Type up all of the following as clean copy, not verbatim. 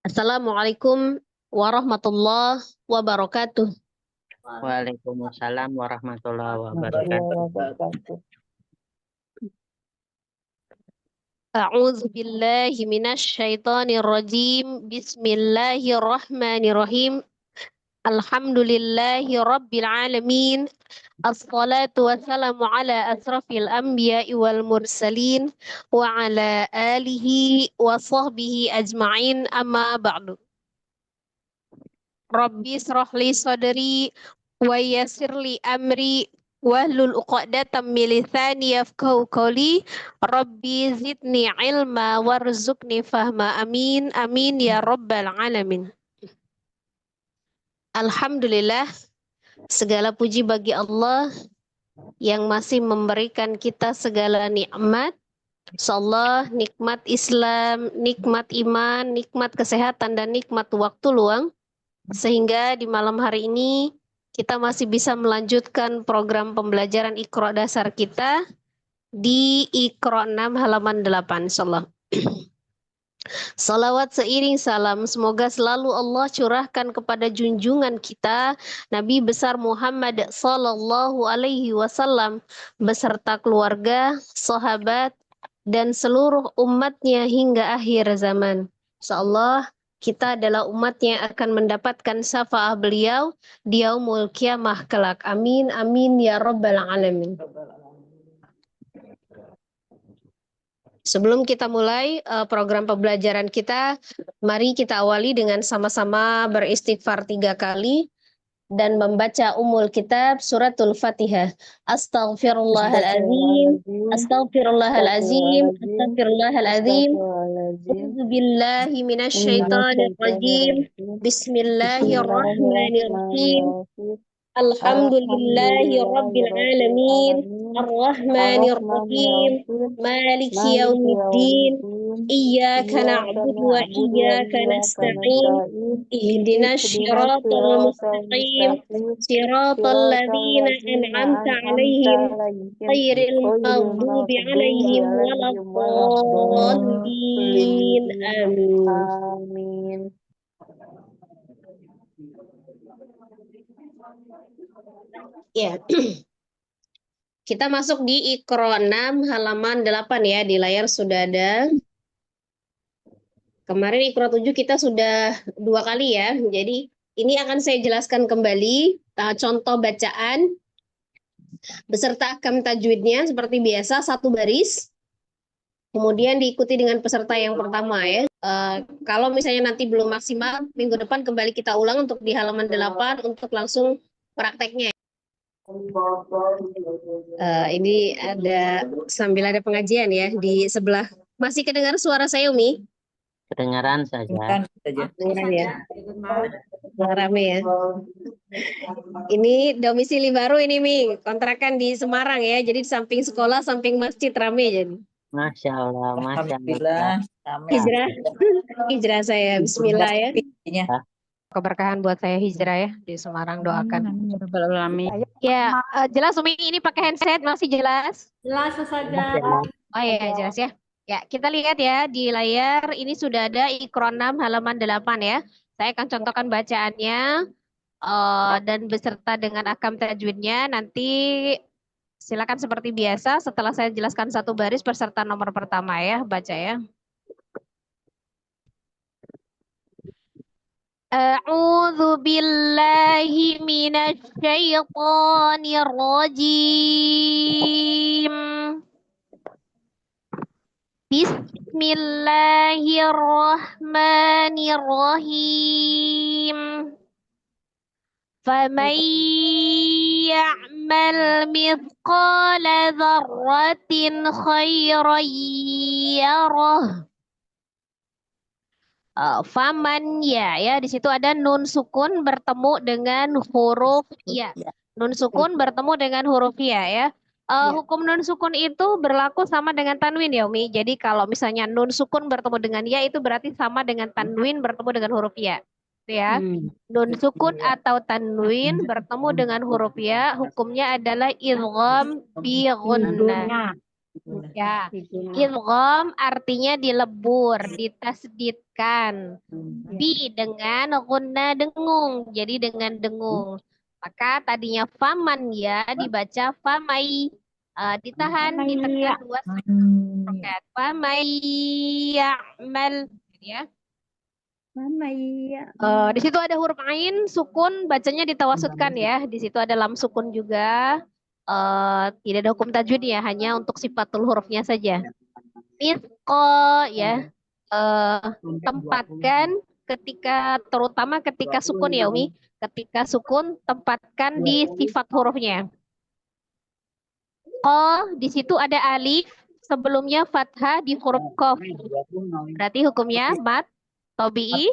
Assalamualaikum warahmatullahi wabarakatuh. Waalaikumsalam warahmatullahi Warahmatullahi wabarakatuh. wabarakatuh. A'udzu billahi minasy syaithanir rajim. Bismillahirrahmanirrahim. Alhamdulillahi rabbil alamin. Assalatu wassalamu ala asrafil anbiya'i wal mursalin wa ala alihi wa sahbihi ajma'in amma ba'du. Rabbi israh li sadri wa yassir li amri wahlul 'uqdatam min lisani yafqahu qawli. Rabbi zidni ilma warzuqni fahma. Amin amin ya rabbal alamin. Alhamdulillah, segala puji bagi Allah yang masih memberikan kita segala nikmat. Insyaallah nikmat Islam, nikmat iman, nikmat kesehatan dan nikmat waktu luang, sehingga di malam hari ini kita masih bisa melanjutkan program pembelajaran Iqra dasar kita di Iqra 6 halaman 8 insyaallah. Salawat seiring salam semoga selalu Allah curahkan kepada junjungan kita Nabi besar Muhammad sallallahu alaihi wasallam beserta keluarga, sahabat dan seluruh umatnya hingga akhir zaman. Insyaallah kita adalah umat yang akan mendapatkan syafaat beliau di yaumul kiamah kelak. Amin amin ya rabbal alamin. Sebelum kita mulai program pembelajaran kita, mari kita awali dengan sama-sama beristighfar 3 kali dan membaca umul kitab suratul Fatihah. Astaghfirullahaladzim, astaghfirullahaladzim, astaghfirullahaladzim. A'udzu billahi minasyaitonir rajim. Bismillahirrahmanirrahim. Alhamdulillahi rabbil alamin. Ar-Rahmanir Rahim. Maliki yaumiddin. Iyyaka na'budu wa iyyaka nasta'in. Ihdinas siratal mustaqim. Siratal ladzina an'amta 'alaihim ghairil maghdubi 'alaihim waladdallin. Amin. Amin. Ya. Kita masuk di Iqra 6 halaman 8 ya, di layar sudah ada. Kemarin Iqra 7 kita sudah 2 kali ya. Jadi ini akan saya jelaskan kembali contoh bacaan beserta ahkam tajwidnya seperti biasa, satu baris. Kemudian diikuti dengan peserta yang pertama ya. Kalau misalnya nanti belum maksimal, minggu depan kembali kita ulang untuk di halaman 8 untuk langsung prakteknya. Ini ada sambil ada pengajian ya di sebelah. Masih kedengar suara saya, Umi? Kedengaran saja. Kedengaran ya. Rame ya. Ini domisili baru ini, Mi. Kontrakan di Semarang ya. Jadi di samping sekolah, samping masjid rame jadi. Masya Allah, Masya Allah. Alhamdulillah. Hijrah saya. Bismillah ya. Ya. Keberkahan buat saya hijrah ya di Semarang, doakan. Ya, Jelas Umi, ini pakai headset masih jelas? Jelas saja. Oh iya, jelas ya. Ya, kita lihat ya di layar ini sudah ada Iqra 6 halaman 8 ya. Saya akan contohkan bacaannya dan beserta dengan ahkam tajwidnya. Nanti silakan seperti biasa setelah saya jelaskan satu baris peserta nomor pertama ya, baca ya. A'udzu billahi minasy syaithanir rajim. Bismillahirrahmanirrahim. Faman ya'mal mithqala dzarratin khairan yarah. Faman ya di situ ada nun sukun bertemu dengan huruf ya. Nun sukun bertemu dengan huruf ya. Hukum nun sukun itu berlaku sama dengan tanwin ya Umi. Jadi kalau misalnya nun sukun bertemu dengan ya itu berarti sama dengan tanwin bertemu dengan huruf ya. Ya. Nun sukun atau tanwin bertemu dengan huruf ya, hukumnya adalah idgham bi gunnah. Ya, idgham artinya dilebur, ditasdidkan. Bi dengan gunna dengung, jadi dengan dengung. Maka tadinya faman ya dibaca famai. Ditahan, ditekan dua rokat. Famai ya'mal. Gitu ya. Di situ ada huruf ain, sukun, bacanya ditawasudkan ya. Di situ ada lam sukun juga. Tidak ada hukum tajwid ya, hanya untuk sifatul hurufnya saja. Misqo ya, tempatkan ketika, terutama ketika sukun ya Umi. Ketika sukun, tempatkan di sifat hurufnya. Ko, di situ ada alif, sebelumnya fathah di huruf kof. Berarti hukumnya mat tobi'i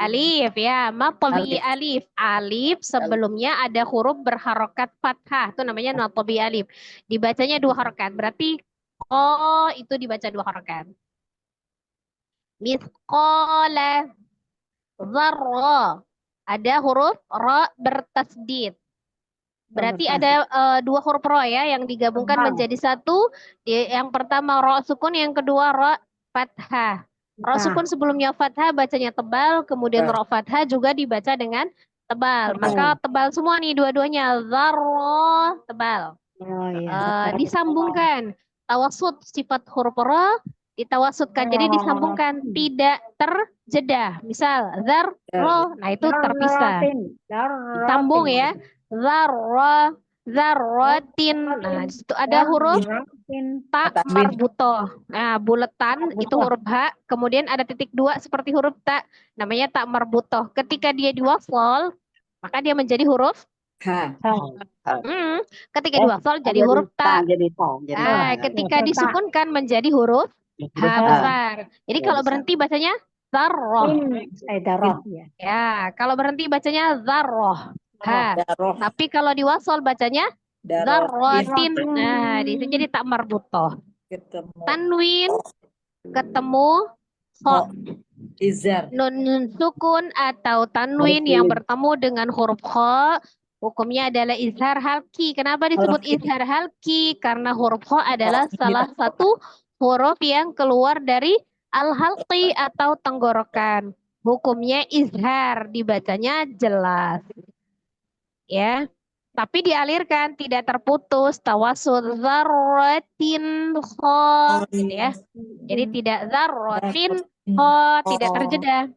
alif ya, mat tobi'i alif. Alif sebelumnya ada huruf berharokat fathah, itu namanya mat tobi'i alif. Dibacanya 2 harokat, berarti ko itu dibaca 2 harokat. Misqala zarra, ada huruf ra bertasdid. Berarti ada 2 huruf ro ya yang digabungkan menjadi satu. Yang pertama ro sukun, yang kedua ro fathah. Ro sukun sebelumnya fathah bacanya tebal, kemudian ro fathah juga dibaca dengan tebal. Maka tebal semua nih dua-duanya. Zarra tebal. Disambungkan. Tawasud sifat huruf ro ditawasudkan. Jadi disambungkan, tidak terjeda. Misal zar ro, nah itu terpisah. Disambung ya. Zarra, zarratin. Nah, di situ ada huruf ta marbutoh. Nah, buletan itu huruf ha, kemudian ada titik 2 seperti huruf ta, namanya ta marbutoh. Ketika dia diwasal, maka dia menjadi huruf ketika diwasal jadi huruf ta. Nah, ketika disukunkan menjadi huruf ha besar. Jadi kalau berhenti bacanya zarroh. Ya, kalau berhenti bacanya zarroh. Ha. Tapi kalau diwasal bacanya darwatin. Nah, di situ jadi tak marbutoh. Tanwin ketemu ho. Nun sukun atau tanwin yang bertemu dengan huruf ho, hukumnya adalah izhar halki. Kenapa disebut izhar halki? Karena huruf ho adalah salah satu huruf yang keluar dari al-halqi atau tenggorokan. Hukumnya izhar, dibacanya jelas. Ya, tapi dialirkan, tidak terputus. Tawasul zarratin kho, gitu ya. Jadi tidak zarratin kho, tidak terjeda.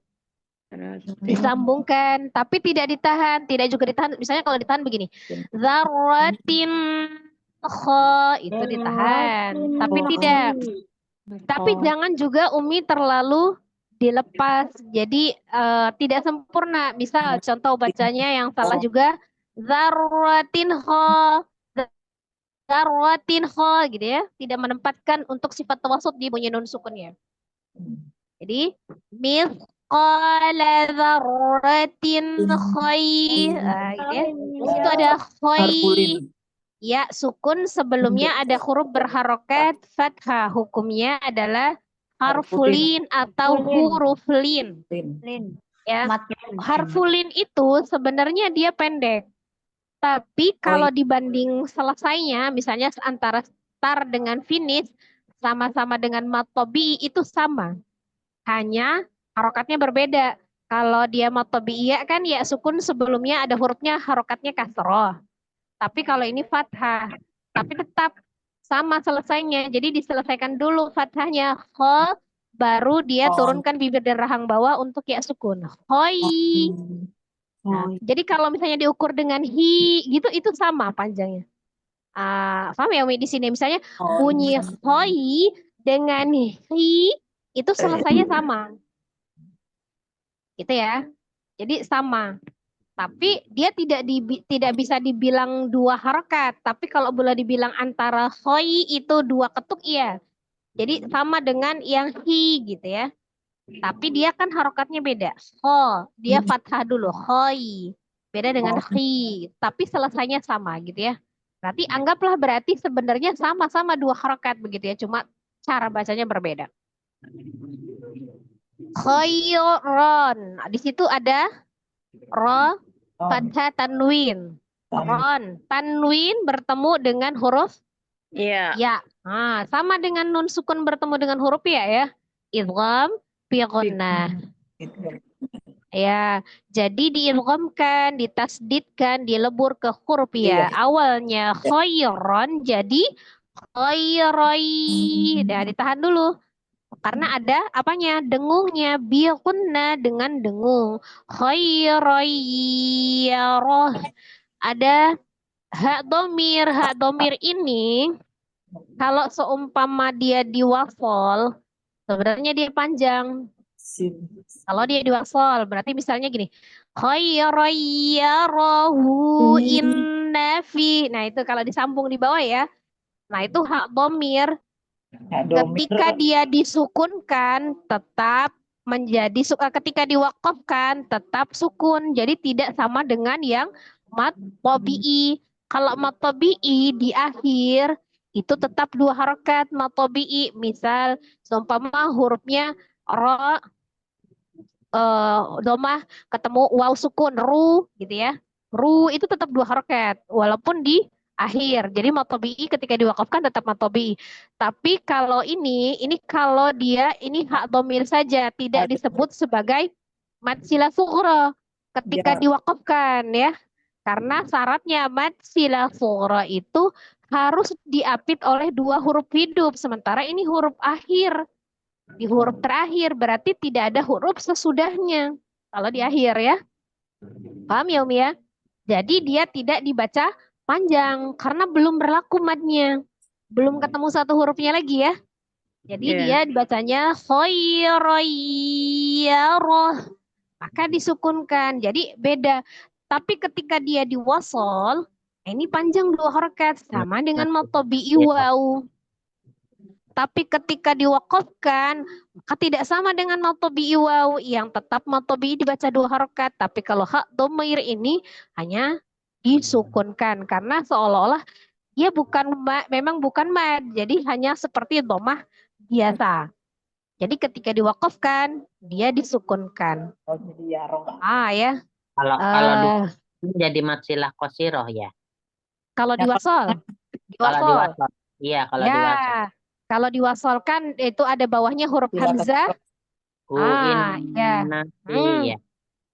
Disambungkan, tapi tidak ditahan, tidak juga ditahan. Misalnya kalau ditahan begini, zarratin kho, itu ditahan, tapi tidak. Tapi jangan juga Umi terlalu dilepas, jadi tidak sempurna. Misal contoh bacanya yang salah juga, zarratin kho, zarratin kho, gitu ya. Tidak menempatkan untuk sifat tawasud di bunyi nun sukunnya. Jadi mithqala dzarratin khair. Gitu ya. Di situ ada khair. Ya, sukun sebelumnya ada huruf berharokat fathah. Hukumnya adalah harfulin atau huruf lin. Ya, harfulin itu sebenarnya dia pendek. Tapi kalau dibanding selesainya, misalnya antara start dengan finish, sama-sama dengan matobi itu sama. Hanya harokatnya berbeda. Kalau dia matobi'iyah kan ya sukun sebelumnya ada hurufnya harokatnya kasroh. Tapi kalau ini fathah. Tapi tetap sama selesainya. Jadi diselesaikan dulu fathahnya. Ho, baru dia turunkan bibir dan rahang bawah untuk ya sukun. Hoi. Nah, jadi kalau misalnya diukur dengan hi, gitu itu sama panjangnya. Paham ya Umi di sini? Misalnya bunyi hoi dengan hi itu selesainya sama. Gitu ya. Jadi sama. Tapi dia tidak bisa dibilang 2 harokat. Tapi kalau boleh dibilang antara hoi itu 2 ketuk, iya. Jadi sama dengan yang hi gitu ya. Tapi dia kan harokatnya beda. Ho, dia fathah dulu. Hoi. Beda dengan hi. Tapi selesainya sama gitu ya. Berarti sebenarnya sama-sama 2 harokat begitu ya. Cuma cara bacanya berbeda. Khairon. Di situ ada ro, fathah tanwin. Ron. Tanwin bertemu dengan huruf Iya. Ya. Nah, sama dengan nun sukun bertemu dengan huruf ya. Idgham fi gunnah. Ya, jadi diidghamkan, ditasdidkan, dilebur ke huruf ya. Awalnya khairon jadi khairai. Nah, ditahan dulu. Karena ada apanya? Dengungnya. Biqunna dengan dengung. Khairayyarah. Ada hak domir. Hak domir ini kalau seumpama dia diwafol, sebenarnya dia panjang. Kalau dia diwasol, berarti misalnya gini. Khairayyarahu innafi. Nah, itu kalau disambung di bawah ya. Nah, itu hak domir. Ketika dia disukunkan, tetap menjadi ketika diwakafkan, tetap sukun. Jadi tidak sama dengan yang mat tabi'i. Kalau mat tabi'i di akhir, itu tetap dua harokat mat tabi'i. Misal, seumpama hurufnya ro, domah ketemu waw sukun ru gitu ya. Ru itu tetap dua harokat walaupun di akhir. Jadi matobi'i ketika diwakafkan tetap matobi'i. Tapi kalau ini kalau dia ini hak domir saja tidak disebut sebagai mad sila sughra ketika diwakafkan ya. Karena syaratnya mad sila sughra itu harus diapit oleh dua huruf hidup. Sementara ini huruf akhir di huruf terakhir berarti tidak ada huruf sesudahnya kalau di akhir ya. Paham ya Umi ya? Jadi dia tidak dibaca panjang karena belum berlaku madnya. Belum ketemu satu hurufnya lagi ya. Jadi dia dibacanya khairoyyarah. Maka disukunkan. Jadi beda. Tapi ketika dia diwasol, ini panjang dua harakat sama dengan matobi'i waw. Tapi ketika diwakafkan, maka tidak sama dengan matobi'i waw yang tetap matobi'i dibaca dua harokat. Tapi kalau hak domir ini hanya disukunkan karena seolah-olah dia memang bukan mad, jadi hanya seperti domah biasa. Jadi ketika diwakafkan, dia disukunkan. Ya. Kalau jadi matsilah kosiroh ya. Kalau diwasol, Kalau diwasol. Iya, kalau diwasol. Kalau diwasolkan itu ada bawahnya huruf hamzah. Ya.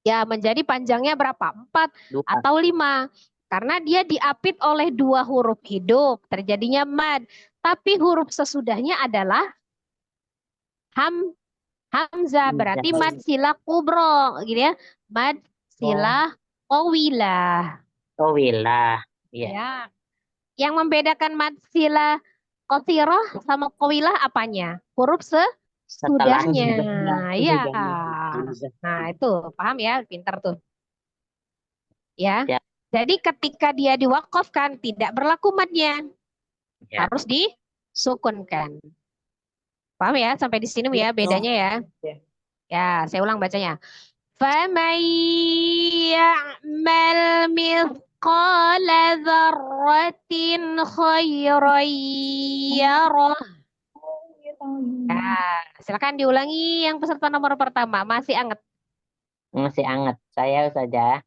Ya, menjadi panjangnya berapa? 4 atau 5. Karena dia diapit oleh dua huruf hidup, terjadinya mad. Tapi huruf sesudahnya adalah hamzah, berarti mad sila kubro, gitu ya. Mad sila qawilah. Qawilah, iya. Ya. Yang membedakan mad sila qasirah sama qawilah apanya? Huruf sesudahnya. Iya. Nah, itu paham ya, pintar tuh. Ya. Jadi ketika dia diwakafkan tidak berlaku madnya. Harus disukunkan. Paham ya? Sampai di sini ya bedanya ya. Ya, saya ulang bacanya. فَمَنْ يَعْمَلْ مِثْقَالَ ذَرَّةٍ خَيْرًا يَرَهُ. Nah, silakan diulangi yang peserta nomor pertama. Masih anget? Masih anget. Saya saja.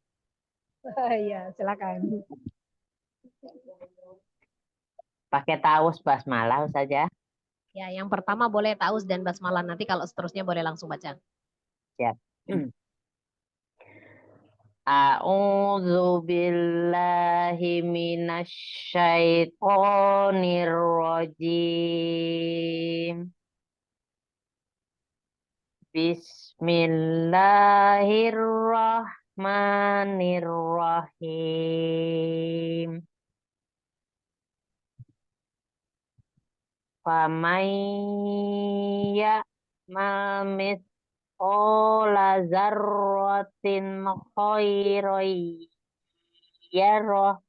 Iya, silakan. Pakai taus basmalah saja. Ya, yang pertama boleh taus dan basmalah. Nanti kalau seterusnya boleh langsung baca. Siap. A'udzu billahi minasyaitonir rajim. Bismillahirrahmanirrahim. Faman ya'mal mithqala dzarratin khairan yarah.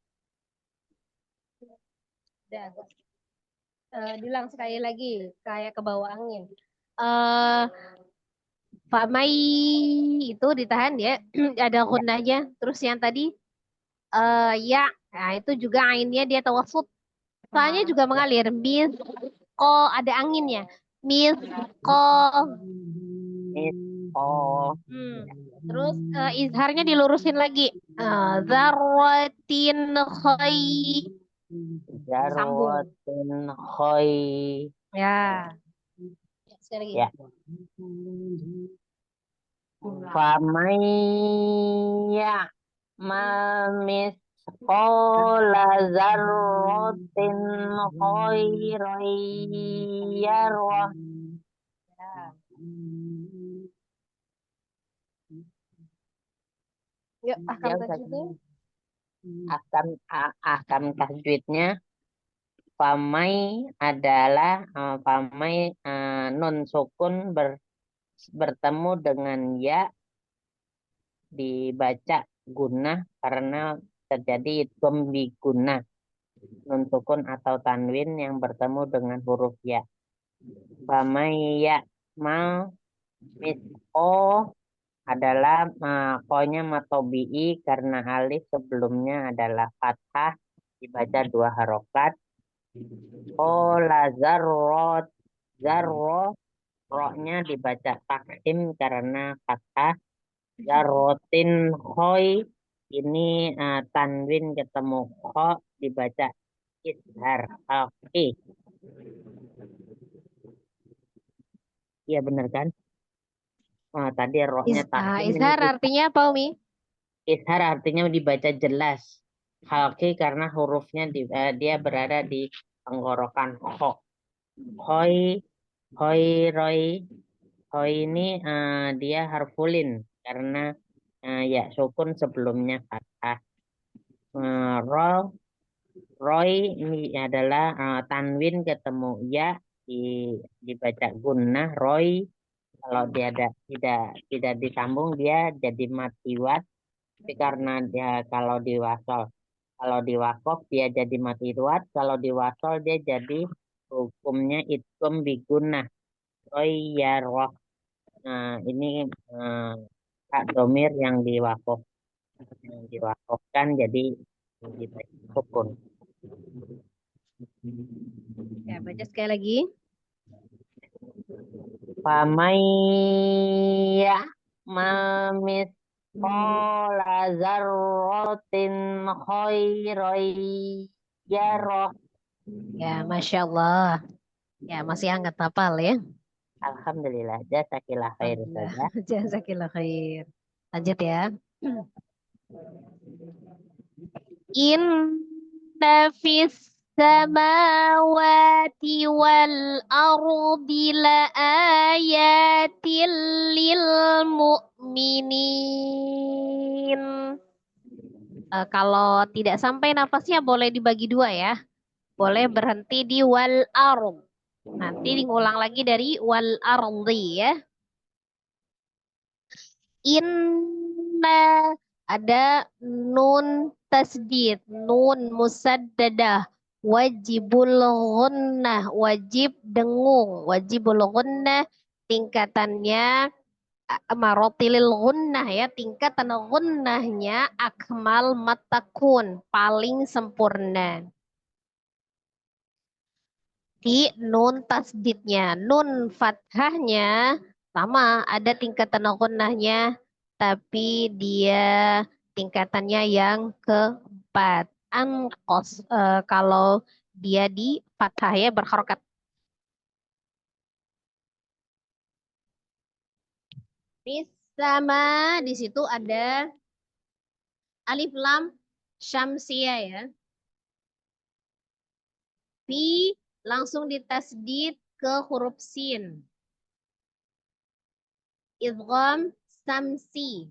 Diulang sekali lagi kayak ke bawah angin. Famai itu ditahan ya, ada gunnahnya. Terus yang tadi ya, nah itu juga ainnya dia tawasud. Soalnya juga mengalir. Ko ada anginnya. Ko. Terus izharnya dilurusin lagi. Zarwatin khai. Sambung. zarratin khoi. Ya. Sekali lagi. Ya. Faman ya'mal misqala zarratin khairan yarah. Yuk, ahkam Ya, tajwidnya. akan tajwidnya famai adalah famai nun sukun bertemu dengan ya dibaca gunnah karena terjadi idgham bi gunnah, nun sukun atau tanwin yang bertemu dengan huruf ya. Famai ya mal misqo adalah konya matobi'i karena alif sebelumnya adalah fathah dibaca 2 harokat. Ola zarrot zarro ro-nya dibaca takdim karena fathah. Zarrotin khoi ini tanwin ketemu kho dibaca izhar. Oke. Iya benar kan? Tadi ro-nya takdim ini Izhar artinya apa, Umi? izhar artinya dibaca jelas. Halki karena hurufnya dia berada di tenggorokan kho. Khoi, khoi, roi. Khoi ini dia harfulin karena ya sukun sebelumnya fathah. Ro, roi ini adalah tanwin ketemu ya dibaca gunnah roi. Kalau dia tidak disambung dia jadi matiwat. Tapi karena dia kalau diwakaf dia jadi mati ruat, kalau diwasol dia jadi hukumnya itkum bigunah. Roh Nah, ini hak domir yang diwakafkan jadi hukum. Ya, baca sekali lagi. Famaya mamis Qala zarrotin khairai yarah. Ya, Masya Allah. Ya, masih hangat hafal ya. Alhamdulillah, jazakillah khair Alhamdulillah. saja. Jazakillah khair. Lanjut ya. Inna fis samawati wal ardi la ayatil lil mu'minin. Kalau tidak sampai nafasnya boleh dibagi dua ya. Boleh berhenti di wal ard. Nanti diulang lagi dari wal ardi ya. Inna ada nun tasdid, nun musaddadah, wajibul ghunnah, wajib dengung, wajibul ghunnah tingkatannya marotilil ghunnah ya, tingkatan ghunnahnya akmal matakun, paling sempurna. Di nun tasdidnya, nun fathahnya sama ada tingkatan gunnahnya, tapi dia tingkatannya yang keempat. Angkos kalau dia di fathah ya berharokat. Sama di situ ada alif lam syamsiyah ya. Fi langsung ditasdid ke huruf sin. Idgham samsi.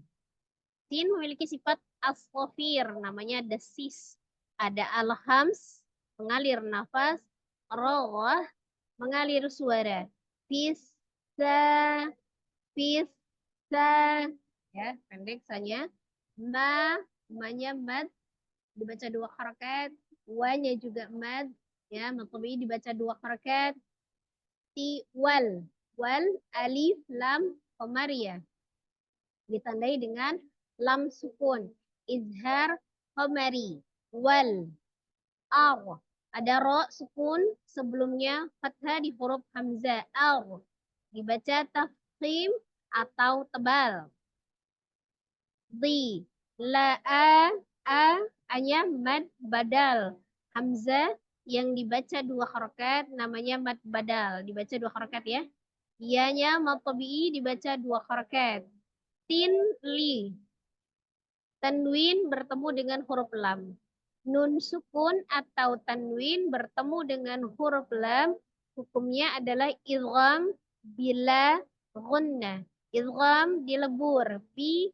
Sin memiliki sifat as-safir, namanya desis. Ada al-hams, mengalir nafas, roh, mengalir suara. Bisa, bisa, ya pendek saja. Ma-nya mad, dibaca 2 harakat. Wa-nya juga mad, ya matobi dibaca 2 harakat. Wal, wal, alif, lam, komariah. Ditandai dengan lam sukun, izhar qamari, wal ar ada ro sukun sebelumnya fathah di huruf hamzah ar dibaca tafkhim atau tebal. Di la a anya mad badal hamzah yang dibaca 2 harokat namanya mad badal, dibaca 2 harokat ya. Iyanya mad tabi'i dibaca 2 harokat. Tin, li. Tanwin bertemu dengan huruf lam. Nun sukun atau tanwin bertemu dengan huruf lam, hukumnya adalah idgham bila gunnah. Idgham dilebur, bi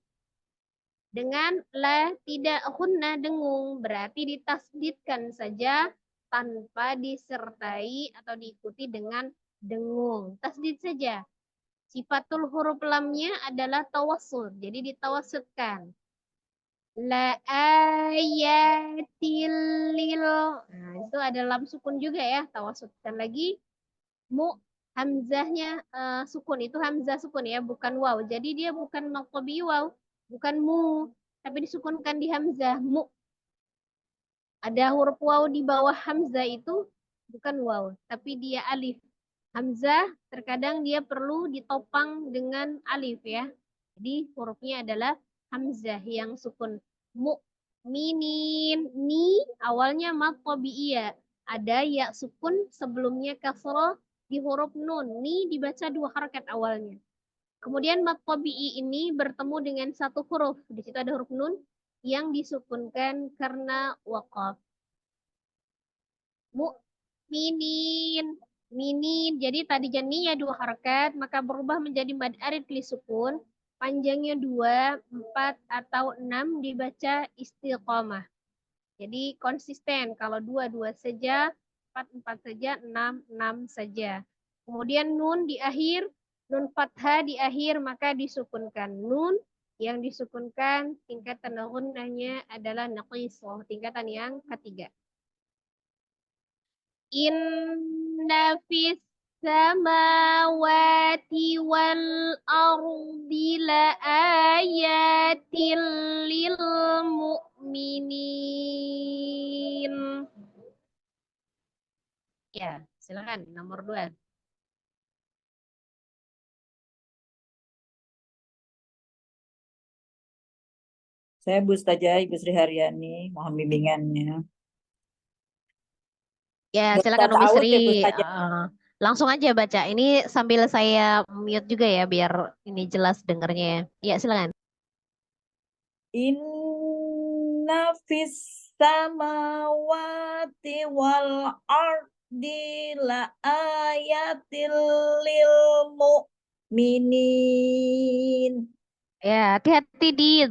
dengan la tidak gunnah dengung, berarti ditasdidkan saja tanpa disertai atau diikuti dengan dengung. Tasdid saja. Sifatul huruf lamnya adalah tawassul, jadi ditawassutkan. La ayatil lil. Nah, itu ada lam sukun juga ya, tawassutkan lagi. Mu hamzahnya sukun, itu hamzah sukun ya, bukan waw. Jadi dia bukan maqabi waw, bukan mu, tapi disukunkan di hamzah mu. Ada huruf waw di bawah hamzah itu bukan waw, tapi dia alif. Hamzah terkadang dia perlu ditopang dengan alif ya. Jadi hurufnya adalah hamzah yang sukun. Mu'minin. Ni awalnya mad tabi'iyah. Ada ya sukun sebelumnya kasrah di huruf nun. Ni dibaca 2 harokat awalnya. Kemudian mad tabi'i ini bertemu dengan satu huruf. Di situ ada huruf nun yang disukunkan karena waqaf. Mu'minin. Minin. Jadi tadi janinya 2 harokat, maka berubah menjadi mad arid li sukun. Panjangnya 2, 4, atau 6 dibaca istiqomah. Jadi konsisten. Kalau 2, 2 saja, 4, 4 saja, 6, 6 saja. Kemudian nun di akhir, nun fathah di akhir, maka disukunkan. Nun yang disukunkan tingkatan gunnahnya adalah naqisah, tingkatan yang ketiga. Inna fis samawati wal ardi la ayatil lil mu'minin. Ya, silakan nomor 2. Saya Bu Ustazah Ibu Sri Haryani, mohon bimbingannya. Ya, Nggak silakan Umi tahu Sri. ya Bu Ustazah. Langsung aja baca. Ini sambil saya mute juga ya biar ini jelas dengernya. Ya, silakan. Inna fis samawati wal ardi la ayatil lil mu'minin. Ya, hati-hati di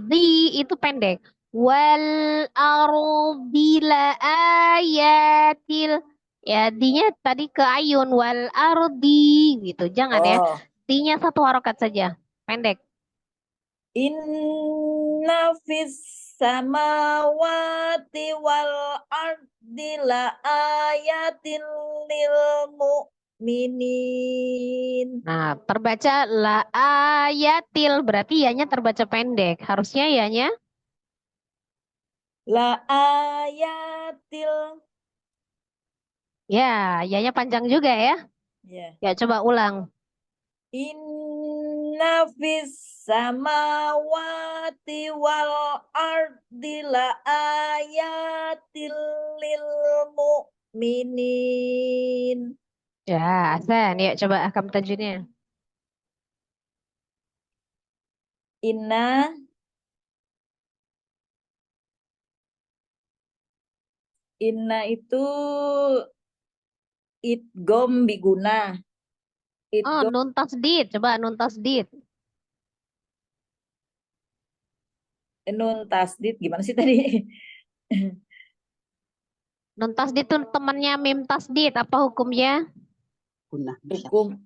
itu pendek. Wal ardi la ayatil. Ya, dinya tadi ke ayun wal ardi gitu. Jangan ya. Oh, Dinya 1 harokat saja. Pendek. inna fis samawati wal ardi la ayatil lil mu'minin. Nah, terbaca la ayatil berarti ianya terbaca pendek. Harusnya ianya La ayatil. ya, ianya panjang juga ya. Ya. Ya, coba ulang. Inna fis samawati wal ardi la ayatil lil mu'minin. Ya, Hasan. Ya, coba akam tajwidnya. Inna Inna itu idgom biguna. Oh, Idgom nun tasdid. Coba nun tasdid. nun tasdid gimana sih tadi? Nun tasdid itu temannya mim tasdid. Apa hukumnya? Hukum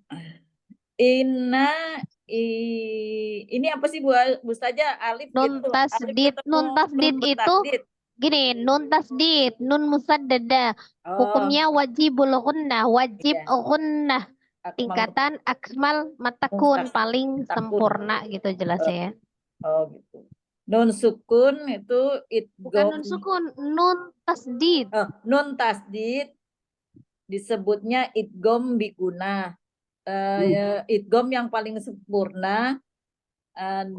Inna ini apa sih Bu Ustazah? Alif Nun gitu. Alif tasdid. ketemu Nun nun tasdid itu bertasdid. gini. Nun tasdid. Nun musaddada. Oh, Hukumnya wajibul gunnah. Wajib iya. gunnah. Akmal Tingkatan akmal matakun. Paling takun. sempurna gitu jelasnya ya. Oh gitu. Nun sukun itu Bukan idgom. nun sukun. Nun tasdid. Nun tasdid disebutnya idgom biguna. Idgom yang paling sempurna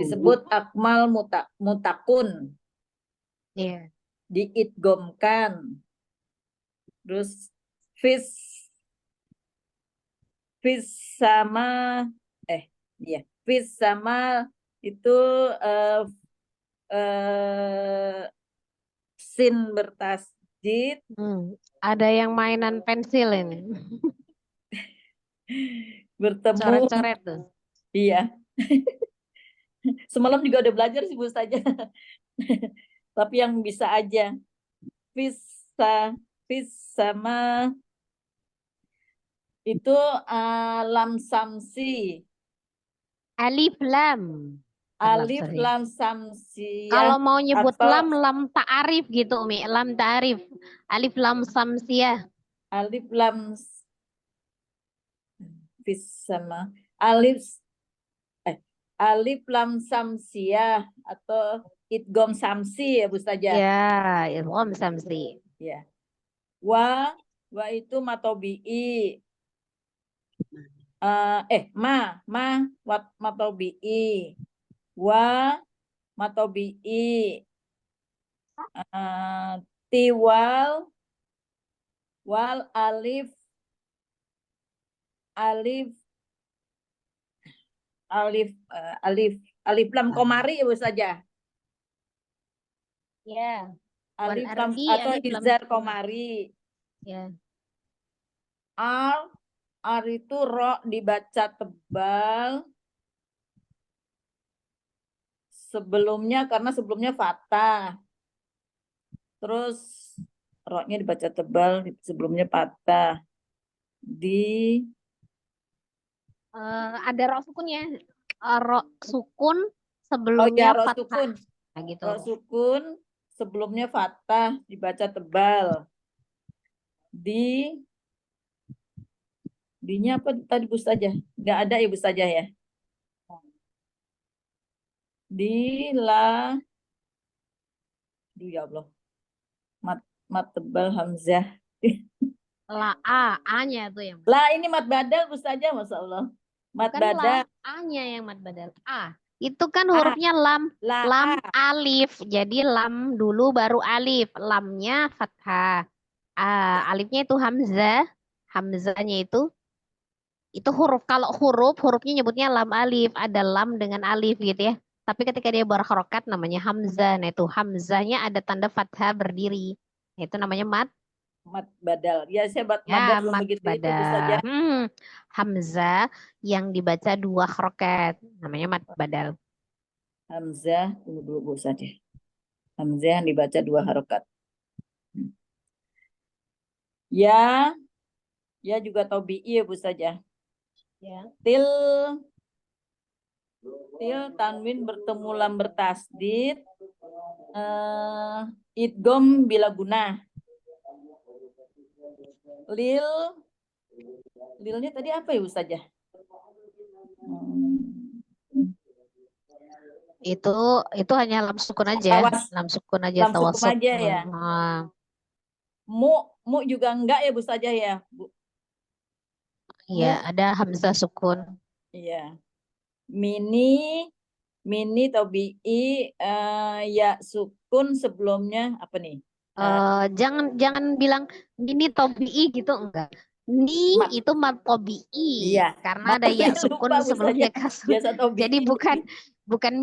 disebut akmal mutakun. Iya. Diidgomkan. Terus fish fish sama fish sama itu sin bertasdid, Ada yang mainan pensil ini. bertemu. Coret-coret tuh. Iya. Semalam juga udah belajar sih Bu Ustazah. Tapi yang bisa aja. Fish sama itu lam samsi. Alif lam. Alif Sorry. lam samsi. Kalau mau nyebut atau lam ta'arif gitu, Umi. Lam ta'arif. Alif lam samsiah. alif lam fish sama alif lam samsiah atau idgom samsi ya Bu Ustazah. Ya, idgham samsi. Ya. Wa itu matobi'i. Matobi'i. Wa matobi'i. Tiwal wal alif lam komari ya Bu Ustazah. Ya. Alif Wal lam ardi, atau alif lam. izar komari. Ya. Ar itu ro dibaca tebal. Karena sebelumnya fathah. Terus ro-nya dibaca tebal, sebelumnya patah. Ada ro sukunnya. Ro sukun sebelumnya ro fathah. sukun. Nah, gitu. Ro sukun sebelumnya fathah, dibaca tebal. Di-nya apa tadi Bu Ustazah? Nggak ada ya Bu Ustazah ya? Aduh ya Allah. Mat tebal hamzah. A-nya tuh yang. Lah ini mat badal Bu Ustazah, Masya Allah. Mat Bukan badal. A-nya yang mad badal. A. Itu kan hurufnya lam. Lam alif. Jadi lam dulu baru alif. Lamnya fathah. Alifnya itu hamzah. Hamzahnya itu huruf. Kalau hurufnya nyebutnya lam alif. Ada lam dengan alif gitu ya. Tapi ketika dia berharokat namanya hamzah. Nah itu hamzahnya ada tanda fathah berdiri. Nah, itu namanya mat badal. Ya saya Ya, madal belum mat begitu itu badal. Bu Ustazah. Hamzah yang dibaca 2 harokat. Namanya mat badal. Hamzah, tunggu dulu Bu Ustazah. Hamzah yang dibaca 2 harokat. Ya juga tobi'i ya Bu Ustazah. Ya. Til tanwin bertemu lam bertasdid. Idgom bila guna. Lilnya tadi apa ya Ustazah? Itu hanya lam sukun aja. Lam sukun aja Lam sukun tawasud. aja ya. Mu juga enggak ya Bu Ustazah ya? Iya, ada hamzah sukun. Iya. Mini tobi'i ya sukun sebelumnya apa nih? Jangan bilang ini tobi'i gitu, enggak. Itu mat tobi'i. Iya. Karena ada ya sukun Lupa, sebelumnya kasur. Jadi bukan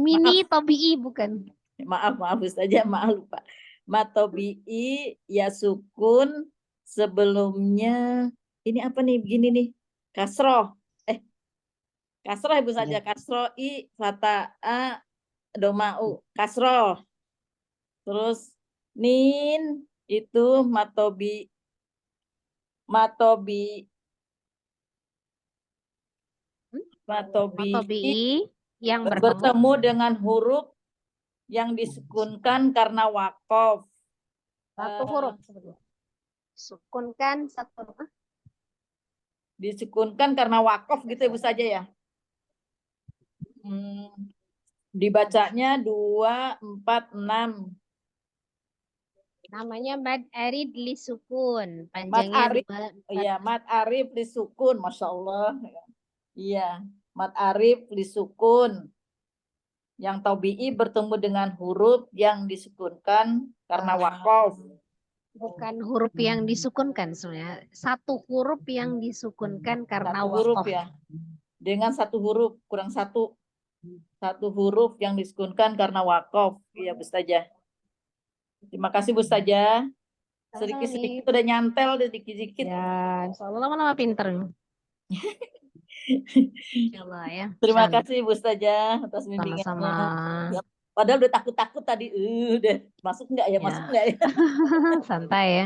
mini tobi'i, bukan. Maaf Ustazah, maaf lupa. Mat tobi'i ya sukun sebelumnya ini apa nih begini nih? Kasroh. Kasroh Ibu saja. Kasroh i fatha a doma'u. Kasroh. Terus nin itu matobi yang bertemu dengan huruf yang disukunkan karena wakof. Satu huruf. Sukunkan satu huruf. Disukunkan karena wakof gitu Ibu saja ya. Dibacanya 2, 4, 6. Namanya mad arid li sukun. Panjangnya 2. Iya, mad arif li sukun. Masya Allah. Iya, mad arif li sukun. Yang tobi'i bertemu dengan huruf yang disukunkan karena wakof. Bukan huruf yang disukunkan sebenarnya. Satu huruf yang disukunkan karena Satu huruf waqaf. ya. Dengan satu huruf, kurang satu. Satu huruf yang disukunkan karena wakaf. Iya, Bu Ustazah. Terima kasih, Bu Ustazah. Sedikit-sedikit udah nyantel, sedikit-sedikit. Ya, insya Allah lama-lama pinter. Insya Allah ya. Terima Insya Allah. kasih, Bu Ustazah, atas bimbingannya. Sama-sama. Ya, padahal udah takut-takut tadi. Udah masuk nggak ya? Ya. Masuk nggak ya? Santai ya.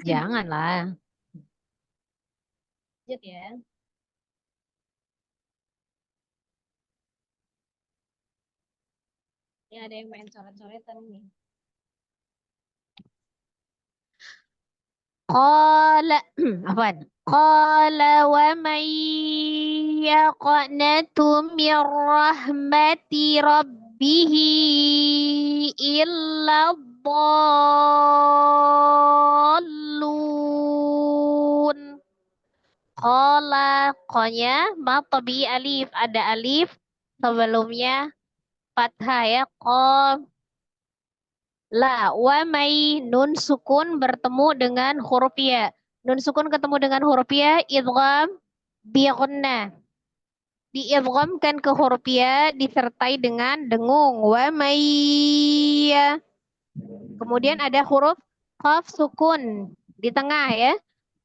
Janganlah. Lanjut ya. Ini ada yang main coret-coretan nih. Qala apaan? Qala wa man yaqnatu min rahmati rabbih illa dhallun. Qala qanya matabi alif, ada alif sebelumnya fathah ya, qaf. La wa mai nun sukun bertemu dengan huruf ya. Nun sukun ketemu dengan huruf ya, idgham bi gunnah. Diidghamkan ke huruf ya disertai dengan dengung. Wa mai ya. Kemudian ada huruf qaf sukun di tengah ya.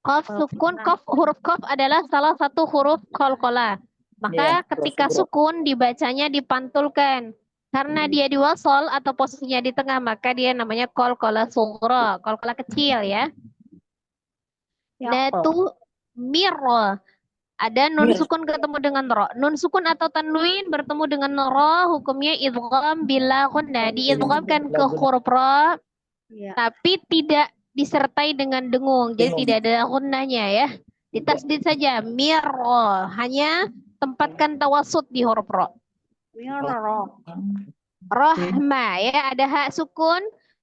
Qaf sukun, huruf qaf adalah salah satu huruf qalqalah. Maka Iya, ketika huruf. sukun dibacanya dipantulkan. Karena dia di wasol atau posisinya di tengah, maka dia namanya qalqalah sughra, qalqalah kecil ya. Natu mirra. Ada nun Mir. sukun ketemu dengan ro. Nun sukun atau tanwin bertemu dengan ro, hukumnya idgham bila gunnah. Diidghamkan ke huruf ro, tapi tidak disertai dengan dengung. Jadi tidak ada gunnahnya ya. Ditasdid saja, mirra. Hanya tempatkan tawasud di huruf ro. Rahma ya, ada hak sukun,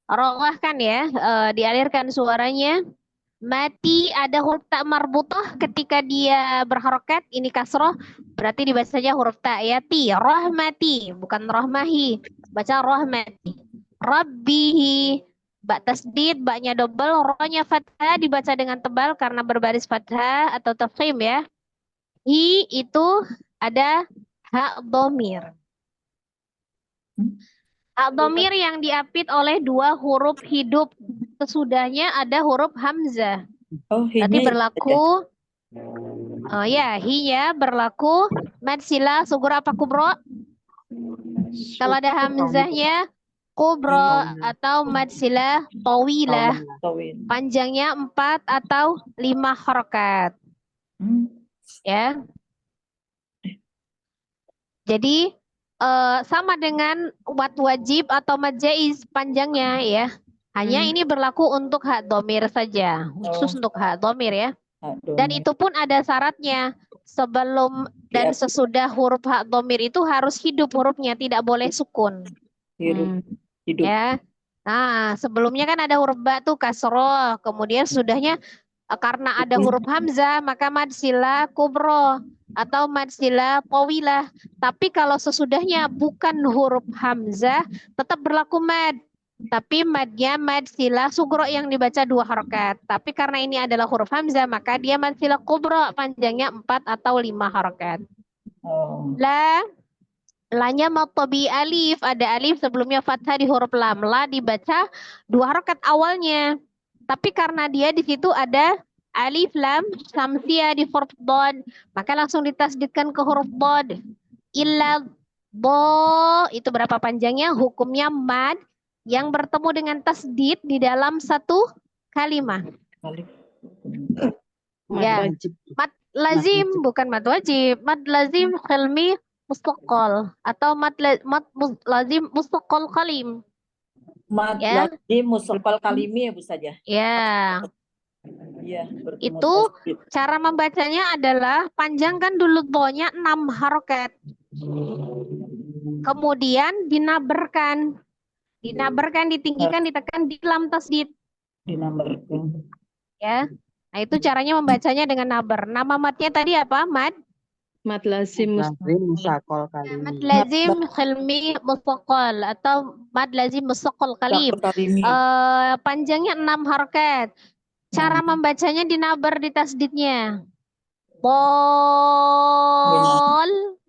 rohah kan ya, dialirkan suaranya. Mati ada huruf tak marbutah ketika dia berharokat, ini kasroh, berarti dibaca saja huruf tak ya. Ti, rahmati, bukan rahmahi, baca rahmati. Rabbihi, bak tasdid, baknya double, rohnya fathah, dibaca dengan tebal karena berbaris fathah atau tafkhim ya. Hi itu ada hak domir. Hak domir yang diapit oleh dua huruf hidup. Sesudahnya ada huruf hamzah. Oh, Berarti ini berlaku ya, hiya berlaku mad sila sugur apa kubro? Kalau ada hamzahnya kubro atau mad sila tawilah. tawin. Panjangnya 4 atau 5 harokat. Ya. Jadi sama dengan mad wajib atau mad jaiz panjangnya ya. Hanya ini berlaku untuk hak domir saja, khusus untuk hak domir ya. Dan itu pun ada syaratnya. Sebelum dan sesudah huruf hak domir itu harus hidup hurufnya, tidak boleh sukun. Hidup. Ya. Nah, sebelumnya kan ada huruf ba tuh kasroh, kemudian sudahnya karena ada huruf hamzah maka mad sila kubro atau mad sila tawilah. Tapi kalau sesudahnya bukan huruf hamzah tetap berlaku mad. Tapi madnya mad sila sugro yang dibaca 2 harokat. Tapi karena ini adalah huruf hamzah maka dia mad sila kubro panjangnya 4 atau 5 harokat. La, lanya matobi alif, ada alif sebelumnya fathah di huruf lam. La dibaca 2 harokat awalnya. Tapi karena dia di situ ada alif lam samsia di huruf bod, maka langsung ditasdidkan ke huruf bod. Illa bo, itu berapa panjangnya? Hukumnya mad yang bertemu dengan tasdid di dalam satu kalimat. Ya, mad lazim bukan mad wajib, mad lazim khilmi mustaqal atau mad lazim mustaqal kalim. Mad Ya. lazim mustaqal kalimi ya Bu saja. Ya. Iya, Itu cara membacanya adalah panjangkan dulu bonya 6 harokat. Kemudian dinaberkan. Dinaberkan, ditinggikan, ditekan di lam tasdid. Ya. Nah, itu caranya membacanya dengan naber. Nama matnya tadi apa? Mad Mad lazim Lazim musakol Ya, mad kalimi. lazim khilmi mustaqal atau mad lazim mustaqal kalim. Kalimi. Panjangnya 6 harokat. Cara membacanya dinabar di tasdidnya. Bol.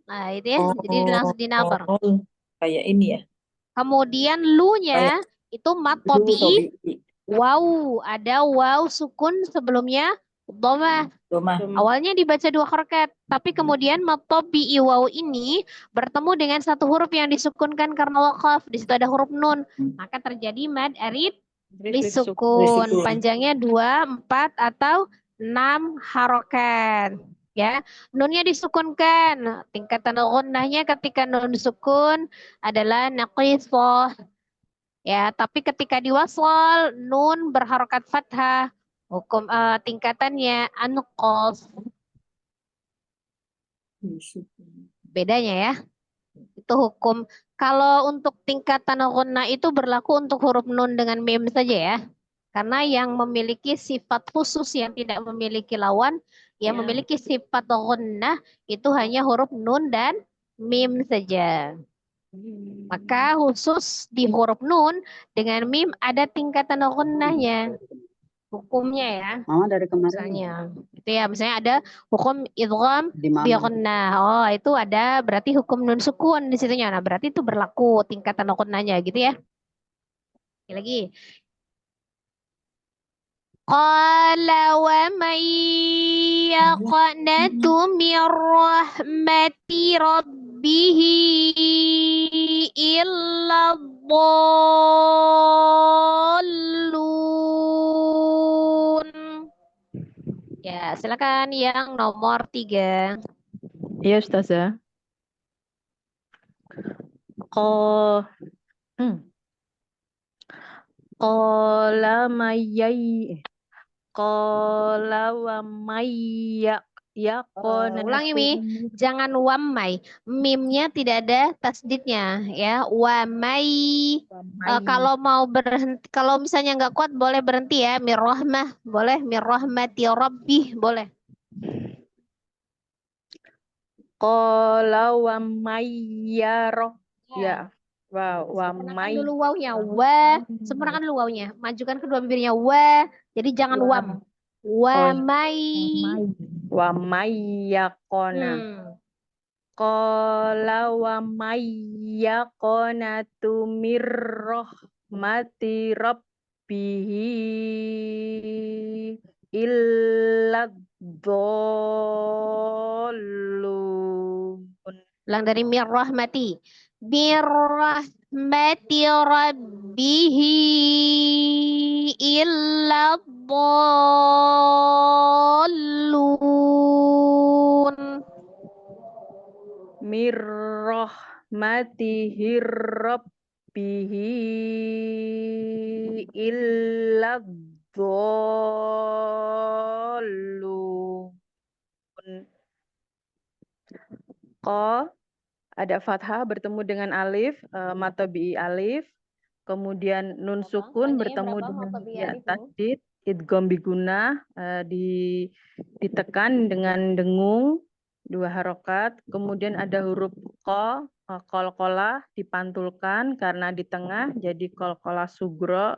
Nah, itu ya. Jadi langsung dinabar. Oh, kayak ini ya. Kemudian lu-nya itu mad Lu tabi'i. Tobi. Wow, ada wow sukun sebelumnya dhamma. Doma. Awalnya dibaca 2 harokat, tapi kemudian mad tabi'i wow ini bertemu dengan satu huruf yang disukunkan karena wakaf. Di situ ada huruf nun, maka terjadi mad arid lisukun. Lisukun. Panjangnya 2, 4 atau 6 harokat. Ya, nunnya disukunkan. Tingkatan gunnahnya ketika nun sukun adalah naqisah. Ya, tapi ketika diwasal nun berharokat fathah, hukum tingkatannya anqas. Bedanya ya. Itu hukum. Kalau untuk tingkatan gunnah itu berlaku untuk huruf nun dengan mim saja ya. Karena yang memiliki sifat khusus yang tidak memiliki lawan, yang memiliki sifat gunnah itu hanya huruf nun dan mim saja. Maka khusus di huruf nun dengan mim ada tingkatan gunnahnya. Hukumnya ya. Mama dari kemarin Misalnya. Itu ya, misalnya ada hukum idgham di bi mama. gunnah. Oh, itu ada berarti hukum nun sukun di situnya. Nah, berarti itu berlaku tingkatan gunnahnya gitu ya. Lagi. Qala wa may yaqnatu min rahmati rabbih illa dhallun. Ya, silakan yang nomor 3. Iya, Ustazah. Qala wa mayya Ulangi Mi, jangan wamai. Mimnya tidak ada tasdidnya ya. Wamai. Kalau mau berhenti, kalau misalnya nggak kuat boleh berhenti ya. Mirrahmah boleh, mirrahmati rabbih boleh. Qala wa mayyaroh. Ya. Wow, wa Sempurnakan dulu wawnya. Wa, sempurnakan dulu wawnya. Majukan kedua bibirnya. Wa, jadi jangan wam. Wamai. wa mayyaqona. Qala wa mayyaqonatu mirrahmati rabbihi illa dhallun. Ulang dari mirrahmati. Birrahmati rabbihi illa dhallun. Mirrahmatihi rabbihi illa dhallun. Qa ada fathah bertemu dengan alif, matobi alif, kemudian nun sukun bertemu dengan ya tasdid, idgham biguna ditekan dengan dengung 2 harokat, kemudian ada huruf qa, qalqalah dipantulkan karena di tengah jadi qalqalah sugro,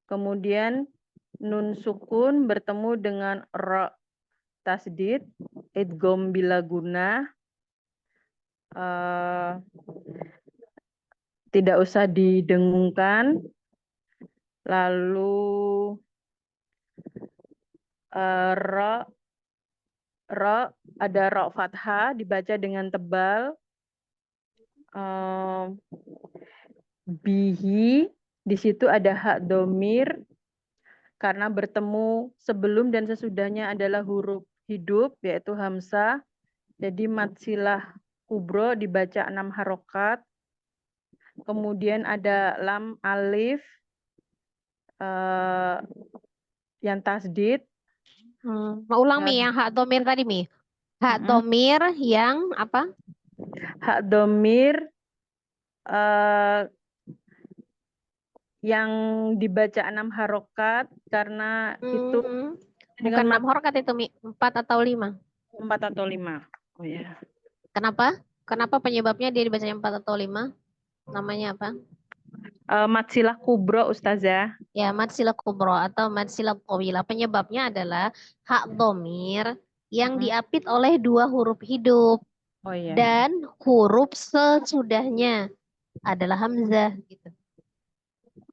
kemudian nun sukun bertemu dengan ra tasdid, idgham bila guna. Tidak usah didengungkan. Lalu ra ada ra fathah dibaca dengan tebal. Bihi di situ ada hak domir karena bertemu sebelum dan sesudahnya adalah huruf hidup yaitu hamzah. Jadi mad silah kubro dibaca 6 harokat. Kemudian ada lam alif yang tasdid. Mau ulang Mi yang hak domir tadi Mi. Hak domir yang apa? Hak domir yang dibaca 6 harokat karena itu Bukan 6 harokat itu Mi, 4 atau 5? 4 atau 5. Oh ya. Kenapa? Kenapa penyebabnya dia dibacanya 4 atau 5? Namanya apa? Mad silah kubro Ustazah. Ya, mad silah kubro atau mad silah tawilah. Penyebabnya adalah hak dhamir yang Mm-mm. diapit oleh dua huruf hidup Oh ya. dan huruf sesudahnya adalah hamzah gitu.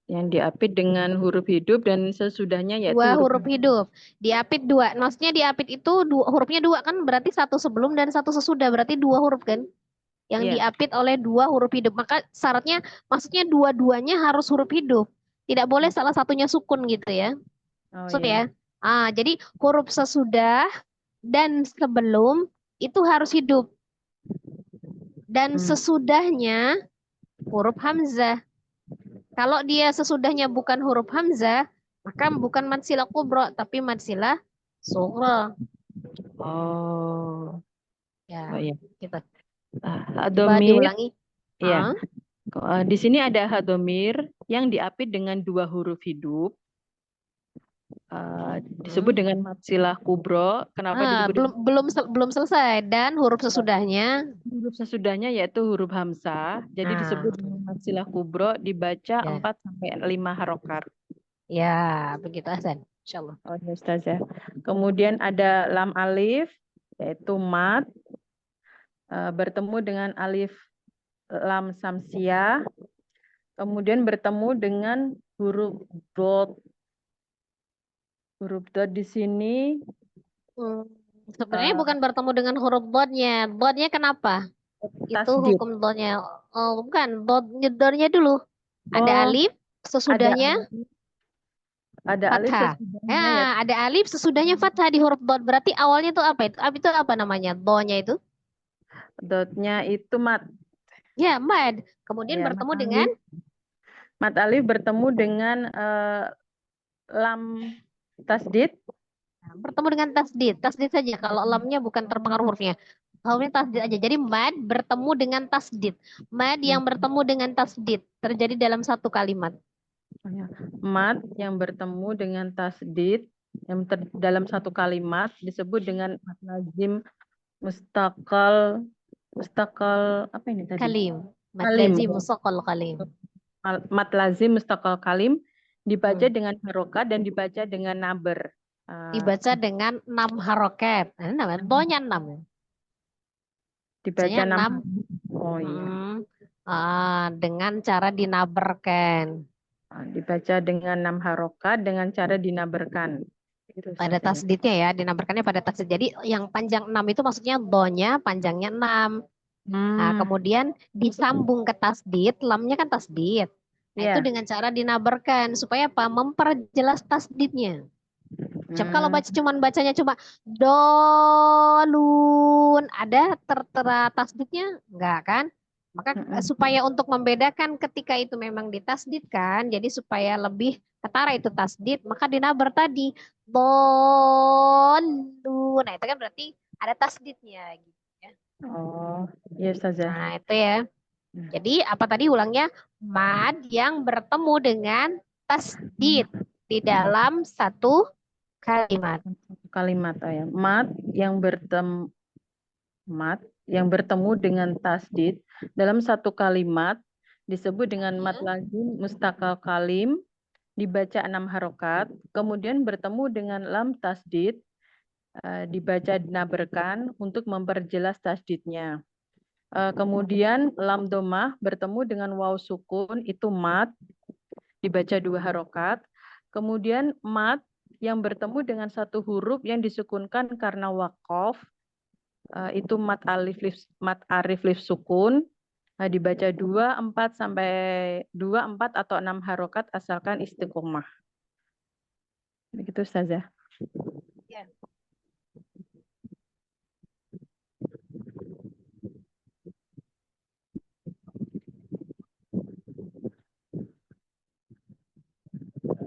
Yang diapit dengan huruf hidup dan sesudahnya yaitu Dua huruf huruf hidup. Diapit dua. Maksudnya diapit itu hurufnya dua kan berarti satu sebelum dan satu sesudah. Berarti dua huruf kan? Yang ya. diapit oleh dua huruf hidup. Maka syaratnya maksudnya dua-duanya harus huruf hidup. Tidak boleh salah satunya sukun gitu ya. Oh Maksud ya. ya. Jadi huruf sesudah dan sebelum itu harus hidup. Dan Hmm. sesudahnya huruf hamzah. Kalau dia sesudahnya bukan huruf hamzah, maka bukan mad silah kubro, tapi mad silah sughra. Oh. Ya, Oh ya. gitu. Coba Hadomir. diulangi. Ya. Di sini ada hadomir yang diapit dengan dua huruf hidup. Disebut dengan mad silah kubro. Kenapa disebut Belum belum belum selesai dan huruf sesudahnya. huruf sesudahnya yaitu huruf hamzah. Jadi disebut dengan mad silah kubro, dibaca Ya, 4 sampai 5 harokat. ya begitu Hasan. Insyaallah. Oh ya Ustazah. Kemudian ada lam alif yaitu mad bertemu dengan alif lam samsiah. Kemudian bertemu dengan huruf dot. Huruf dot di sini Sebenarnya eh, bukan bertemu dengan huruf dotnya. Dotnya kenapa? Itu tasdid. hukum dotnya. Oh, bukan. Dotnya dulu. Ada Oh, alif, ada sesudahnya alif fathah. sesudahnya ya. Ada alif, sesudahnya fathah di huruf dot. Berarti awalnya itu apa itu? Itu apa namanya? Dotnya itu? Dotnya itu mat. Ya, mad. Kemudian Ya, mat bertemu dengan alif. Mat alif bertemu dengan lam tasdid. tasdid. Tasdid saja. Kalau lamnya bukan terpengaruh hurufnya. Hurufnya tasdid aja. Jadi mad bertemu dengan tasdid. Mad yang bertemu dengan tasdid terjadi dalam satu kalimat. Mat yang bertemu dengan tasdid dalam satu kalimat disebut dengan mat lazim mustaqal apa ini tadi? Kalim. Mad Kalim. lazim musaqal kalim. Mat lazim mustaqal kalim dibaca Hmm. dengan harokat dan dibaca dengan naber. Dibaca dengan 6 harokat. Nah, namanya donya 6. Dibaca Bacanya 6. 6. Oh iya. Dengan cara dinaberkan. Dibaca dengan 6 harokat dengan cara dinaberkan. Gitu, Pada Ustazah. tasdidnya ya, dinaberkannya pada tasdid. Jadi yang panjang 6 itu maksudnya donya panjangnya 6. Nah, kemudian disambung ke tasdid, lamnya kan tasdid. Nah, itu Iya. dengan cara dinaberkan supaya apa? Memperjelas tasdidnya. Kalau bacanya cuma dolun, ada tertera tasdidnya? Enggak kan? Maka supaya untuk membedakan ketika itu memang ditasdidkan, jadi supaya lebih ketara itu tasdid, maka dinabar tadi dolun. Nah, itu kan berarti ada tasdidnya gitu ya. Oh, iya Ustazah. Nah, itu ya. Jadi apa tadi ulangnya? Mad yang bertemu dengan tasdid di dalam satu kalimat. Kalimat ya. Mat yang bertemu dengan tasdid dalam satu kalimat disebut dengan mat lazim mustaqal kalim, dibaca 6 harokat, kemudian bertemu dengan lam tasdid, dibaca dinaberkan untuk memperjelas tasdidnya. Kemudian lam domah bertemu dengan waw sukun, itu mat, dibaca 2 harokat. Kemudian mat yang bertemu dengan satu huruf yang disukunkan karena waqaf, itu mat arif lif sukun, dibaca 2, 4 sampai 2, 4 atau 6 harokat asalkan istiqomah. Begitu Ustazah. Ya.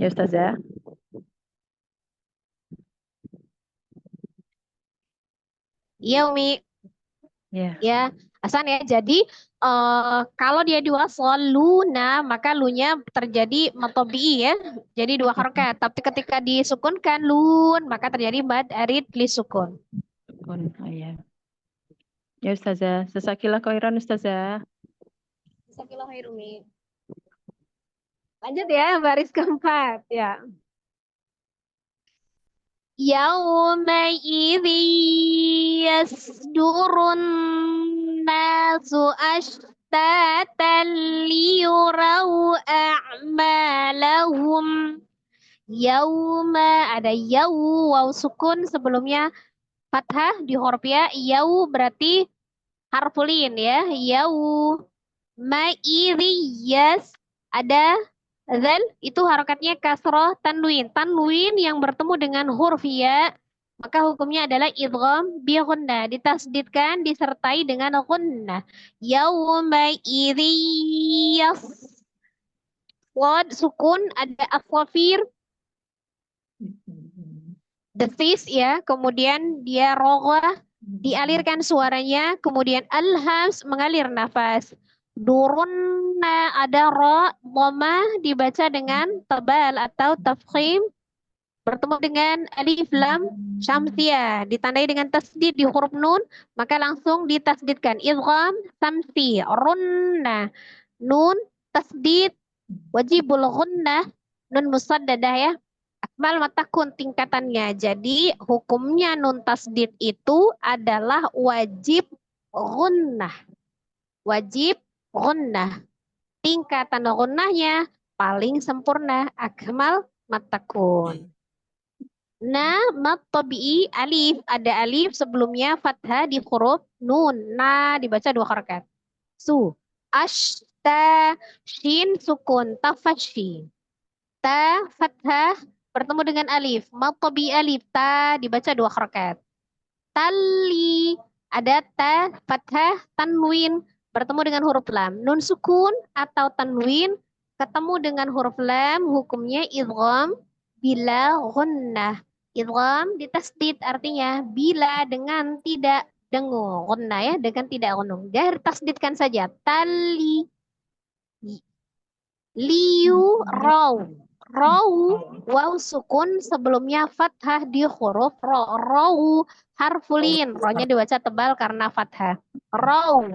Ya Ustazah. Iya Umi. Ya. Ya, Hasan ya. Jadi kalau dia diwasol luna, maka lunya terjadi matobi ya. Jadi 2 harokat. Tapi ketika disukunkan lun, maka terjadi mad arid li sukun. Sukun, ya. Ya Ustazah. Jazakallah khairan Ustazah. Jazakallah khair, Umi. Lanjut ya, baris keempat. Ya. Yaumaidzi yasdurun nasu ashtatan liyurau a'malahum. Yauma ada yau, waw sukun sebelumnya fathah di huruf ya. Yau berarti harfulin ya. Yau maidiyas ada zal itu harokatnya kasroh tanwin. Tanwin yang bertemu dengan huruf ya maka hukumnya adalah idgham bi ghunnah, ditasdidkan disertai dengan ghunnah. Yauma idiyas Wad sukun ada aswafir desis ya, kemudian dia roghah dialirkan suaranya, kemudian alhams mengalir nafas. Durunna ada ro, dhamma dibaca dengan tebal atau tafkhim bertemu dengan alif lam syamsiyah ditandai dengan tasdid di huruf nun maka langsung ditasdidkan idgham samsi runna nun tasdid wajibul ghunnah nun musaddadah ya. Akmal matakun tingkatannya. Jadi hukumnya nun tasdid itu adalah wajib gunnah. Wajib gunnah. Tingkatan gunnahnya paling sempurna. Akmal matakun. Na mat tabi'i alif. Ada alif sebelumnya fathah di huruf nun. Na dibaca 2 harakat. Su. Ash. Ta. Shin sukun. Tafashi. Ta fathah bertemu dengan alif. Matobi alif ta dibaca 2 harakat. Tali ada ta fathah tanwin bertemu dengan huruf lam. Nun sukun atau tanwin ketemu dengan huruf lam hukumnya idgham bila ghunnah. Idgham ditasdid artinya bila dengan tidak dengung. Ghunnah ya dengan tidak gunung. Dia tasdidkan saja. Tali liu raw. Raw, waw sukun sebelumnya fathah di huruf ro. Raw, harfulin. Ro-nya dibaca tebal karena fathah. Raw.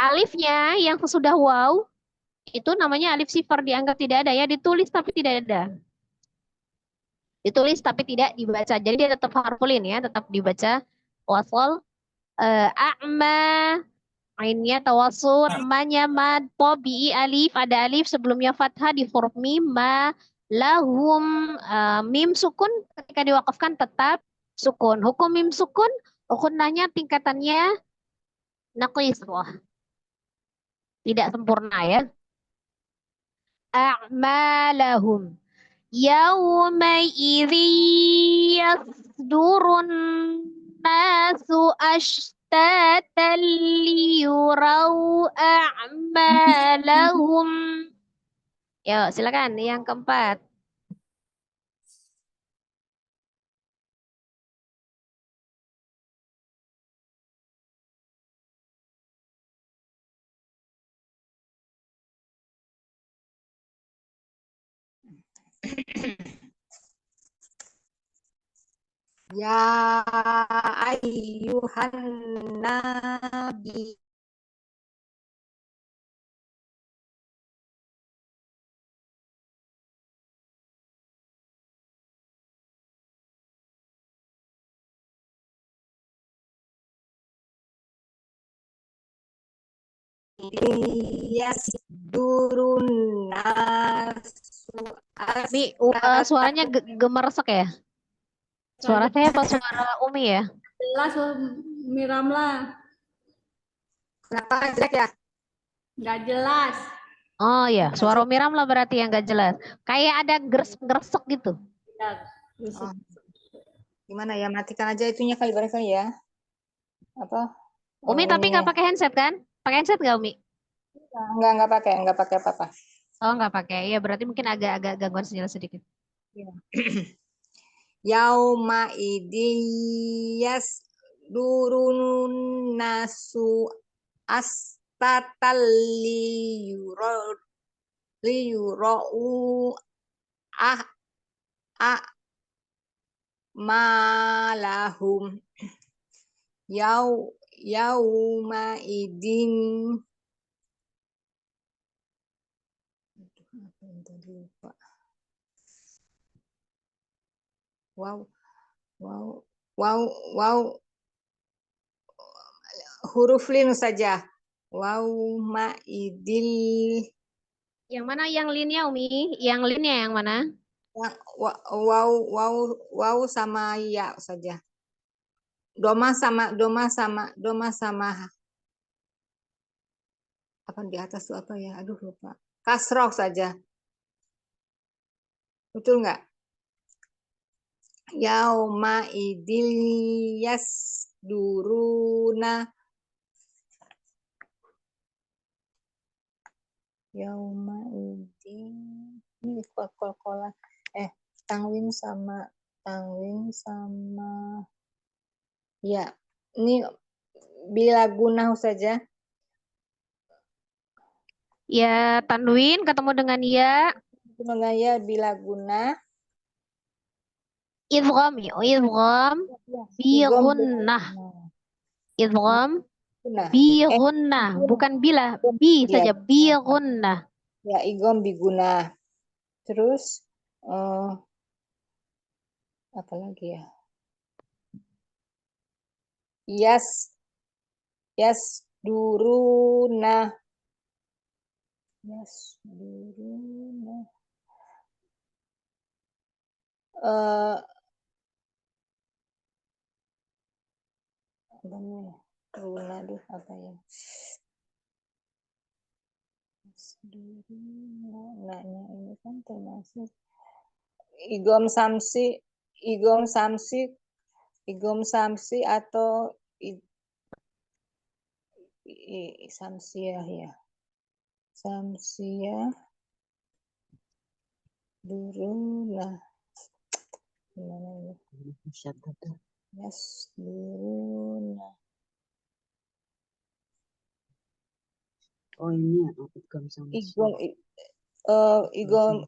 Alifnya yang sesudah waw, itu namanya alif sifar dianggap tidak ada ya. Ditulis tapi tidak ada. Ditulis tapi tidak dibaca. Jadi dia tetap harfulin ya. Tetap dibaca. Wasol. A'ma. Ainnya tawasud, ma-nya mad, po, bi, alif, ada alif sebelumnya fathah di huruf mim, ma, lahum, mim sukun ketika diwakafkan tetap sukun. Hukum mim sukun, gunnahnya tingkatannya naqis, wah. Tidak sempurna ya. A'malahum. Yawmaidzi yasdurun nasu ashtatan liyurau a'malahum. Yuk, silakan yang keempat. Ya ayyuhan nabi yasdurun nasu Mi, suaranya gemeresek ya? Suara saya apa suara Umi ya? Jelas Miramlah, Kenapa jelek ya? nggak jelas. Oh ya, suara Umi Ramlah berarti yang gak jelas. Kayak ada geresek gitu. Ya, Oh. Gimana ya? Matikan aja itunya kali barangkali ya. Apa? Umi tapi nggak pakai handset kan? Pakai handset nggak Umi? Enggak pakai apa-apa. Oh nggak pakai. Ya berarti mungkin agak gangguan sinyal sedikit. Yauma idiyas durun nasu astatal liyurau malahum. yauma idin. Aduh, apa yang tadi lupa. Wow, wow, wow, wow. Huruf lin saja. Wauma idil. Yang mana yang linnya Umi? Yang linnya yang mana? Wow sama ya saja. Doma sama apa di atas tuh apa ya? Aduh lupa. Kasroh saja. Betul nggak? Yauma idil yasduruna. Yauma idil. Ini kol-kolan. Tanwin sama ya. Ini bila guna saja. Ya, tanwin ketemu dengan ya. Mengaya bila guna. Idgham, idgham bi Igom gunnah. Idgham guna. bi gunnah, bukan bila, bi Ya, saja, bi gunnah. ya igom biguna. Terus apa lagi ya? Yasduruna. Runa duh apa ya? Nanya ini kan termasuk igom samsi atau samsiah ya. Samsiah duruna. Gimana ini? Yasduruna. Oh ini ya, igom sama Igom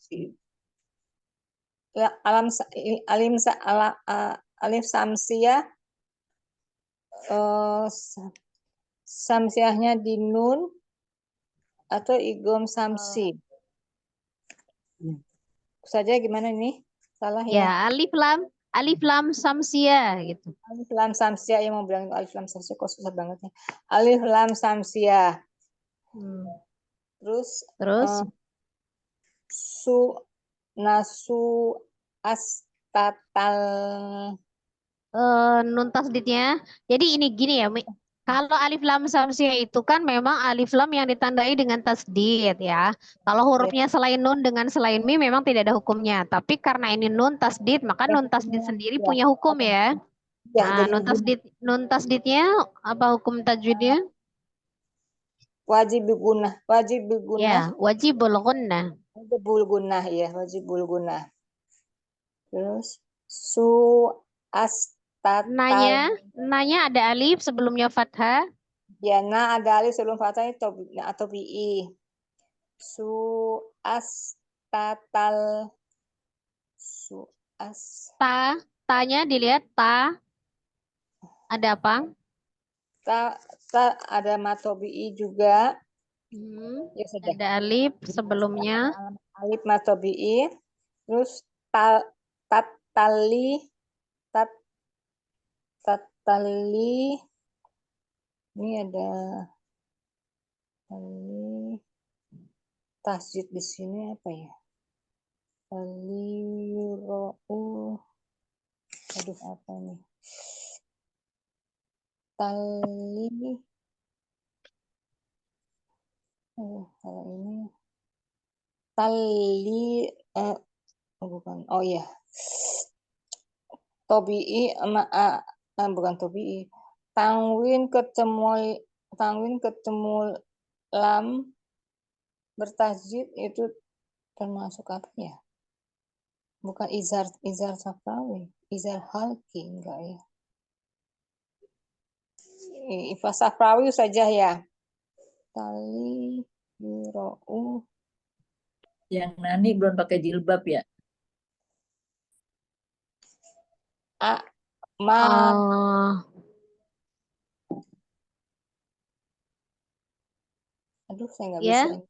alif samsiah samsiahnya di nun atau igom samsi. Saja gimana ini? Salah Ya, ya? alif lam samsia gitu. Alif lam samsiah yang mau bilang alif lam samsiah kok susah banget ya. Alif lam samsiah. Terus nasu astatal. Nun tasdidnya. Jadi ini gini ya, Mi. Kalau alif lam samsiah itu kan memang alif lam yang ditandai dengan tasdid ya. Kalau hurufnya selain nun dengan selain mi memang tidak ada hukumnya. Tapi karena ini nun tasdid, maka nun tasdid sendiri punya hukum ya. Nah, nun tasdidnya apa hukum tajwidnya? Wajib berguna. Ya, wajibul gunnah. Wajibul gunnah. Terus Nanya ada alif sebelumnya fathah. Ya, ada alif sebelum fathah atau bi. Tanya dilihat ada apa? Ada matobi'i juga. Ya sudah. Ada alif sebelumnya. Alif matobi'i. Terus tatali. Ini ada tasjid di sini apa ya? Aduh apa nih? Kalau ini bukan. Oh ya. Tobi'i bukan tobi'i. Tanwin ketemu lam bertasjid itu termasuk apa ya? Bukan izar safawi, izar halki enggak ya? Ifa safawi saja ya. Tali birou. Yang Nani belum pakai jilbab ya? Aduh, saya nggak Ya, bisa ini.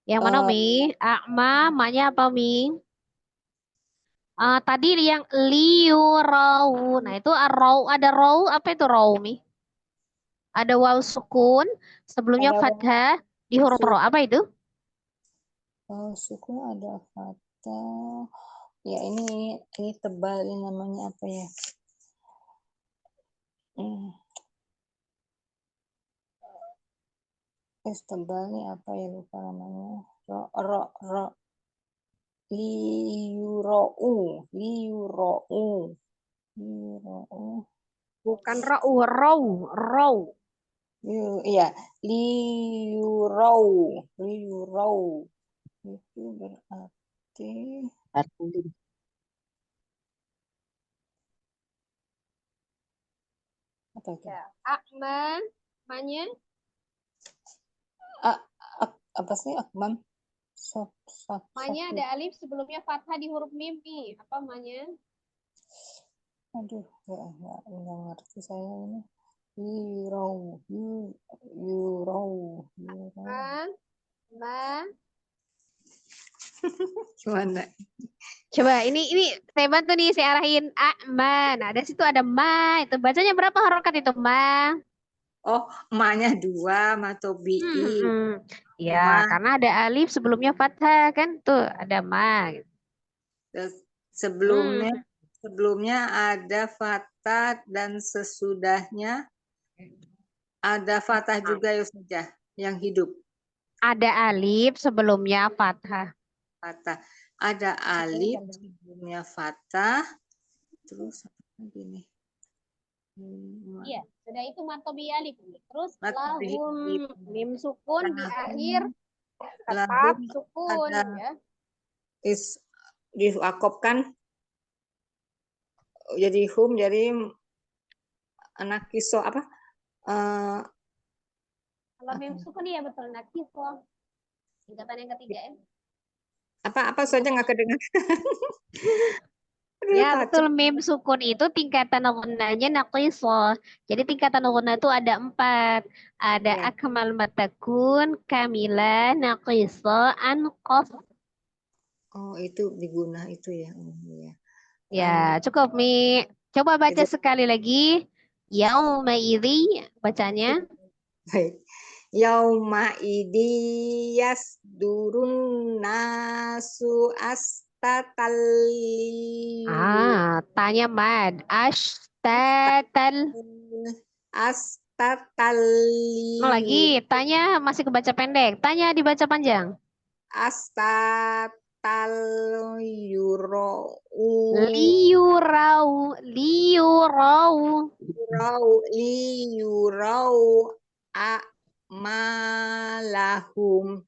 yang mana Eh, Mi? A'ma, ma-nya apa Mi? Tadi yang liurau. Nah, itu arau, ada rau, apa itu rau Mi? Ada waw sukun, sebelumnya ada fathah di huruf ro. Apa itu? suku, ada fathah. Ya ini tebal, ini namanya apa ya? Hmm, tebal nih apa ya, lupa namanya. Ro, ro, ro. Liurau, liurau, liurau. Bukan rau, rau, rau. Iya, liurau, liurau. Itu berarti Artinya. apa itu? Ya, A'ma, ma-nya A, apa sih akman? Sop, sop, ma-nya sop. ada alif sebelumnya fathah di huruf mim Mi. Apa ma-nya? Aduh, nggak ngerti saya ini. Yurau, yurau, yurau. Ma. Gimana? Coba ini saya bantu nih, saya arahin A'ma. Nah, ada situ ada ma. Itu bacanya berapa harokat itu ma? Oh, emaknya dua, matobi'i. Ya, Ma, karena ada alif sebelumnya fathah kan tuh ada ma. Gitu. sebelumnya Hmm, sebelumnya ada fatah dan sesudahnya ada fatah juga ya saja yang hidup. ada alif sebelumnya fathah. Fatah. Ada alif sebelumnya fatah. Terus apa lagi nih? Iya, sudah itu matobi alif. Terus Matobi'i. lahum mim sukun di akhir tetap Lahum sukun ada ya. diwakofkan jadi hum, jadi anak kisah apa? Eh, Kalau mim sukun ya betul nakisah. Tingkatan yang ketiga ya. apa saja nggak kedengar. Aduh, Ya kacau. betul, mim sukun itu tingkatan gunnahnya naqisah. Jadi tingkatan gunnah itu ada 4. Ada Ya. akmal matakun, kamila, naqisah, anqas. Oh, itu diguna itu ya. Oh, ya. Ya cukup Mi. Coba baca Jadi sekali lagi. Yauma idzi bacanya. baik. Yauma idi yasdurun nasu astatalli Tanya mad. Ashtatal. Mau lagi. astatalli Tanya masih kebaca pendek. Tanya dibaca panjang. astatal yurau Liurau. Liurau. yurau a'malahum.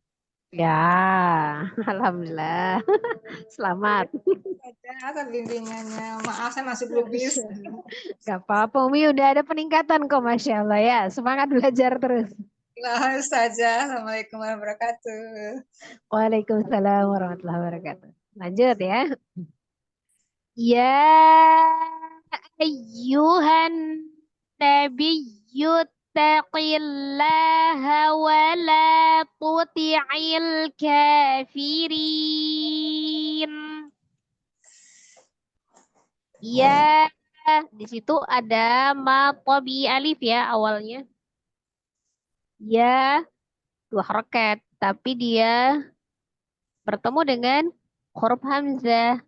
Ya, alhamdulillah. Selamat. Saja atas bimbingannya. Maaf, saya masih belum bisa. Gak apa-apa, Umi udah ada peningkatan kok, Masya Allah ya. Semangat belajar terus. Lah saja. Assalamualaikum warahmatullahi wabarakatuh. Waalaikumsalam warahmatullahi wabarakatuh. Lanjut ya. Ya ayyuhan nabiyyu taqillaha wa la tuti'il kafirin. Ya, di situ ada matobi alif ya awalnya. Ya, 2 harokat. Tapi dia bertemu dengan huruf hamzah.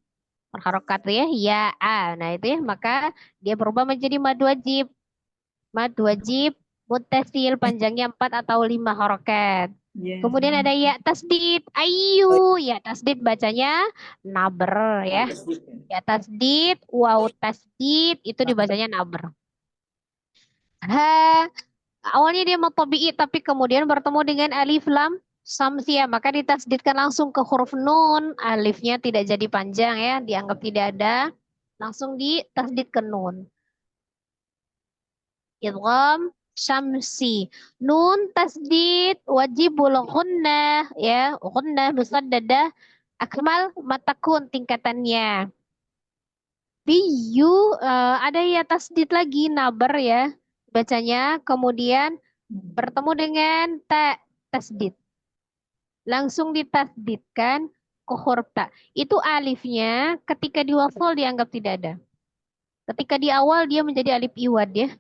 Harokat ya, ya, a. Nah itu ya, maka dia berubah menjadi mad wajib. Mad wajib, muttasil, panjangnya 4 atau 5 harokat. Kemudian ada ya tasdid, ayu. Ya tasdid bacanya naber ya. Ya tasdid, waw tasdid, itu dibacanya naber. Ha, awalnya dia matobi'i tapi kemudian bertemu dengan alif lam samsiah, maka ditasdidkan langsung ke huruf nun. Alifnya tidak jadi panjang ya, dianggap tidak ada. Langsung ditasdid ke nun. Idgham syamsi. Nun tasdid wajibul ghunnah ya, ghunnah musaddadah akmal matakun tingkatannya. Biyu ada ya tasdid lagi nabar ya bacanya, kemudian bertemu dengan ta. tasdid. Langsung ditasdidkan ke huruf ta. Itu alifnya ketika di wasal dianggap tidak ada. Ketika di awal dia menjadi alif iwad ya.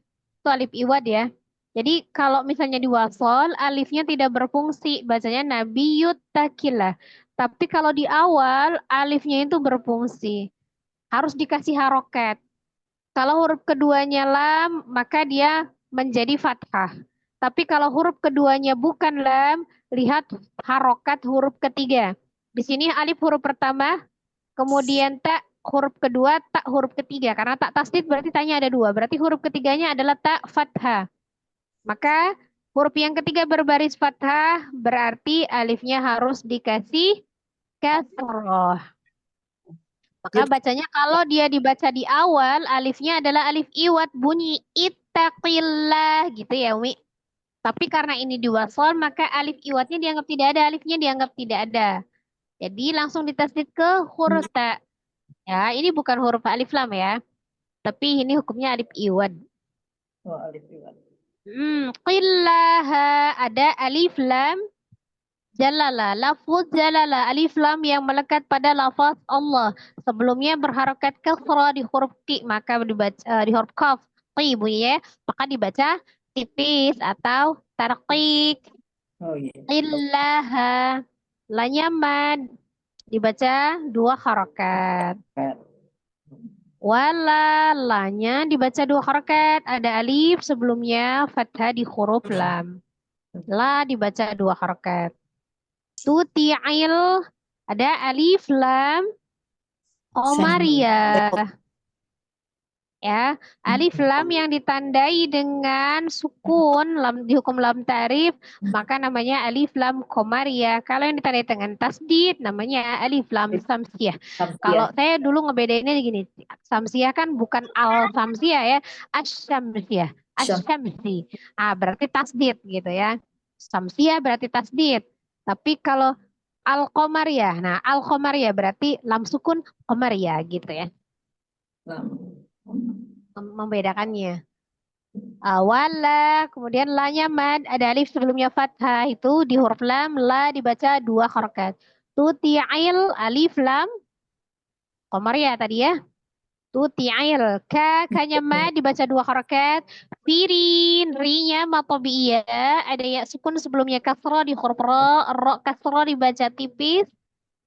Itu alif iwad ya. Jadi kalau misalnya di wasal alifnya tidak berfungsi, bacanya nabiyut takillah. Tapi kalau di awal alifnya itu berfungsi. Harus dikasih harokat. Kalau huruf keduanya lam, maka dia menjadi fathah. Tapi kalau huruf keduanya bukan lam, lihat harokat huruf ketiga. Di sini alif huruf pertama, kemudian tak huruf kedua, tak huruf ketiga. Karena tak tasdid berarti tanya ada dua. Berarti huruf ketiganya adalah tak fathah. Maka huruf yang ketiga berbaris fathah, berarti alifnya harus dikasih kasroh. Maka bacanya kalau dia dibaca di awal, alifnya adalah alif iwat, bunyi ittaqillah gitu ya Umi. Tapi karena ini di wasal, maka alif iwatnya dianggap tidak ada, alifnya dianggap tidak ada. Jadi langsung ditasdid ke huruf ta. Ya, ini bukan huruf alif lam ya. Tapi ini hukumnya alif iwad. Oh, alif iwad. Qillaha ada alif lam jalala, lafuz jalala, alif lam yang melekat pada lafaz Allah. Sebelumnya berharokat kasrah di huruf ki, maka dibaca di huruf kaf, qi bunyinya, maka dibaca tipis atau tarqiq. Oh iya. Qillaha, lanya mad, dibaca dua harokat. Wala, lanya dibaca dua harokat. Ada alif sebelumnya fathah di huruf lam. La dibaca dua harokat. Tuti'il ada alif lam qamariyah. Ya, alif lam yang ditandai dengan sukun lam di hukum lam ta'rif maka namanya alif lam qamariyah. Kalau yang ditandai dengan tasdid namanya alif lam samsiyah. Kalau saya dulu ngebedainnya gini, samsiyah kan bukan al samsiyah ya, asy-syamsiyah, asy-syamsi. Ah, berarti tasdid gitu ya. Samsiyah berarti tasdid. Tapi kalau al-qamariyah, nah al-qamariyah berarti lam sukun qamariyah gitu ya. Membedakannya. Wala, kemudian la-nya mad, ada alif sebelumnya fathah, itu di huruf lam, la dibaca dua harokat. Tuti'il, alif lam, qamariyah tadi ya. Tuti'il, ka-nya mad dibaca dua harokat. Firin, ri-nya matobiyah, ada ya sukun sebelumnya kasroh di huruf ro kasroh dibaca tipis.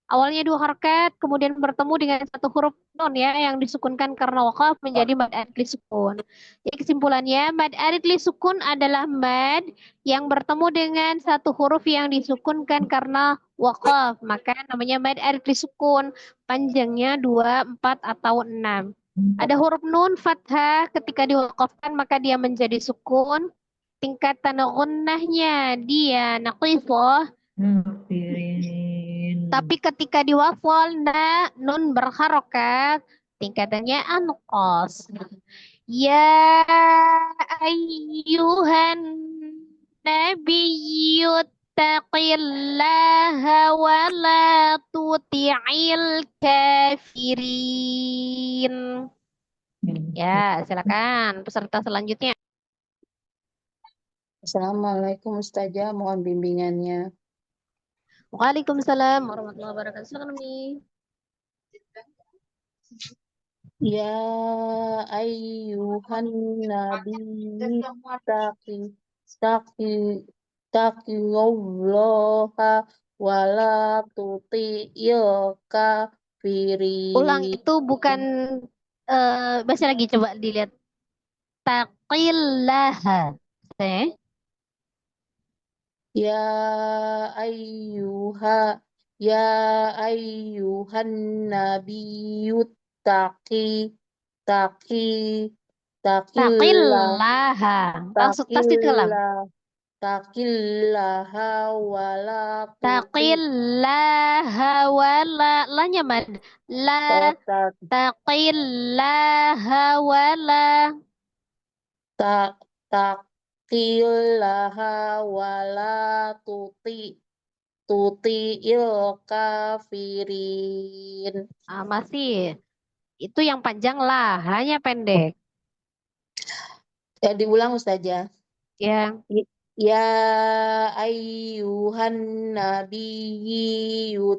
Awalnya dua harokat, kemudian bertemu dengan satu huruf nun ya yang disukunkan karena wakaf menjadi mad arid li sukun. Jadi kesimpulannya mad arid li sukun adalah mad yang bertemu dengan satu huruf yang disukunkan karena wakaf, maka namanya mad arid li sukun. Panjangnya 2, 4 atau 6. Ada huruf nun fathah ketika diwakafkan maka dia menjadi sukun. Tingkatan gunnahnya dia naqisah. Tapi ketika diwafal nun berharokat tingkatannya anqas. Ya ayyuhan nabiyyu taqillaha wa la tuti'il kafirin. Ya, silakan peserta selanjutnya. Assalamualaikum Ustazah, mohon bimbingannya. Waalaikumsalam warahmatullahi wabarakatuh. Silakan Umi. Ya ayyuhan nabi taqillaha wa la tuti'il kafirin. Ulang itu bukan baca lagi coba dilihat. Taqillaha. Ya ayyuhan nabiyyu taqillaha. Langsung tasdid ke lam. Taqillaha wala Taqillaha wala lanya mad. La taqillaha wala taqillaha wala tuti'il kafirin. masih itu yang panjang lah, hanya pendek. Diulang Ustazah. Ya. Ya ayyuhan nabiyyu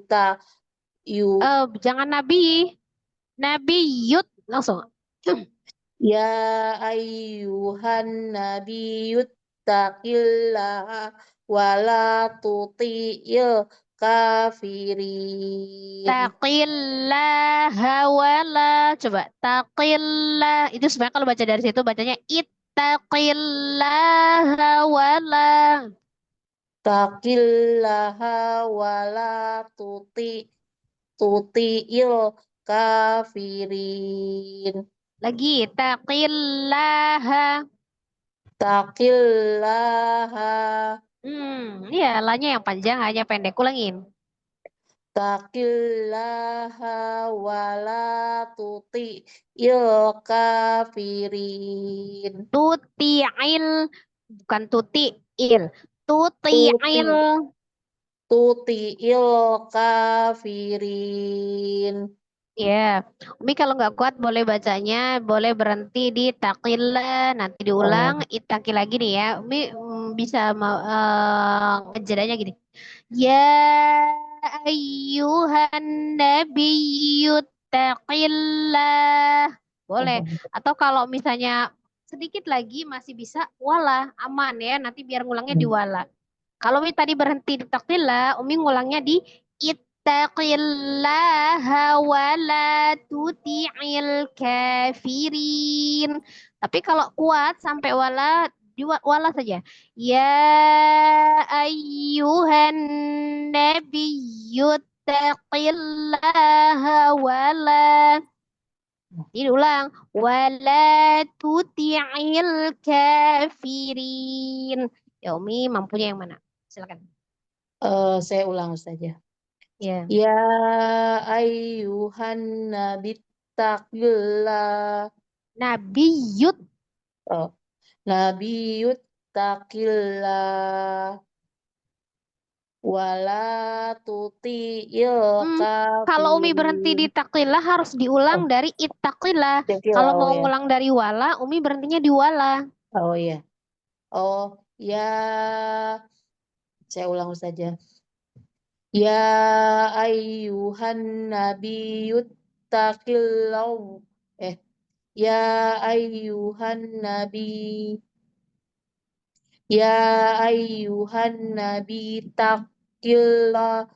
Jangan Nabi. Nabi Yud langsung. Ya ayyuhan nabiyyu taqillaha wala tuti'il kafirin. Taqillaha wala. Coba taqillah. Itu sebenarnya kalau baca dari situ bacanya ittaqillaha wala. Taqillaha wala tuti'il kafirin. Lagi taqillaha. Taqillaha Iya, lanya yang panjang, hanya pendek. Ulangin. taqillaha wala tuti'il kafirin. Tuti'il, bukan tuti'il. Tuti'il. Tuti'il kafirin. Ya, Umi kalau nggak kuat boleh bacanya, boleh berhenti di takillah, nanti diulang, itaki lagi nih ya. Umi bisa ngejedanya gini. Ya ayyuhan nabiyyu taqillah. Boleh. Atau kalau misalnya sedikit lagi masih bisa wala, aman ya. Nanti biar ngulangnya di wala. Kalau Umi tadi berhenti di taqillah, Umi ngulangnya di ittaqillaha wa la tuti'il kafirin. Tapi kalau kuat sampai wala, wala saja. Ya ayyuhan nabiyyu taqillaha wa la. Ini ulang. Wa la tuti'il kafirin. Ya Umi mampunya yang mana? Silakan. Saya ulang saja. Ya. Ya ayyuhan nabi taqillah. Nabiyut. Oh, nabiyut taqillah wala tuti'il Kalau Umi berhenti di kafirin. takillah harus diulang Oh, dari ittaqillah. taqillah, Kalau oh mau ya. ngulang dari wala, Umi berhentinya di wala. Oh ya. Oh, ya. Saya ulang saja. Ya ayyuhan nabiyyut taqillau. Ya ayyuhan nabi. Ya ayyuhan nabi taqillaha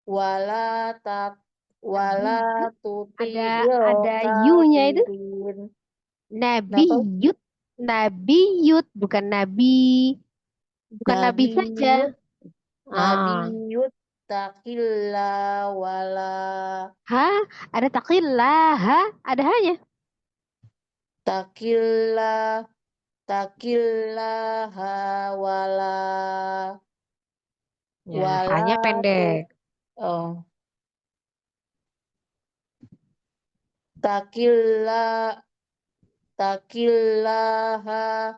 wala tak wala Nabiyut. tuti'il Ada yu-nya itu. kafirin. Kenapa? Nabiyut. Nabiyut. Bukan nabi. Bukan nabi saja. Nabiyyut Ah. nabiyyut taqillah wala Hah? Ada takillah. Hah? Ada hanya. Takillah takillaha wala Ya, wala hanya tu pendek. oh takillah takillaha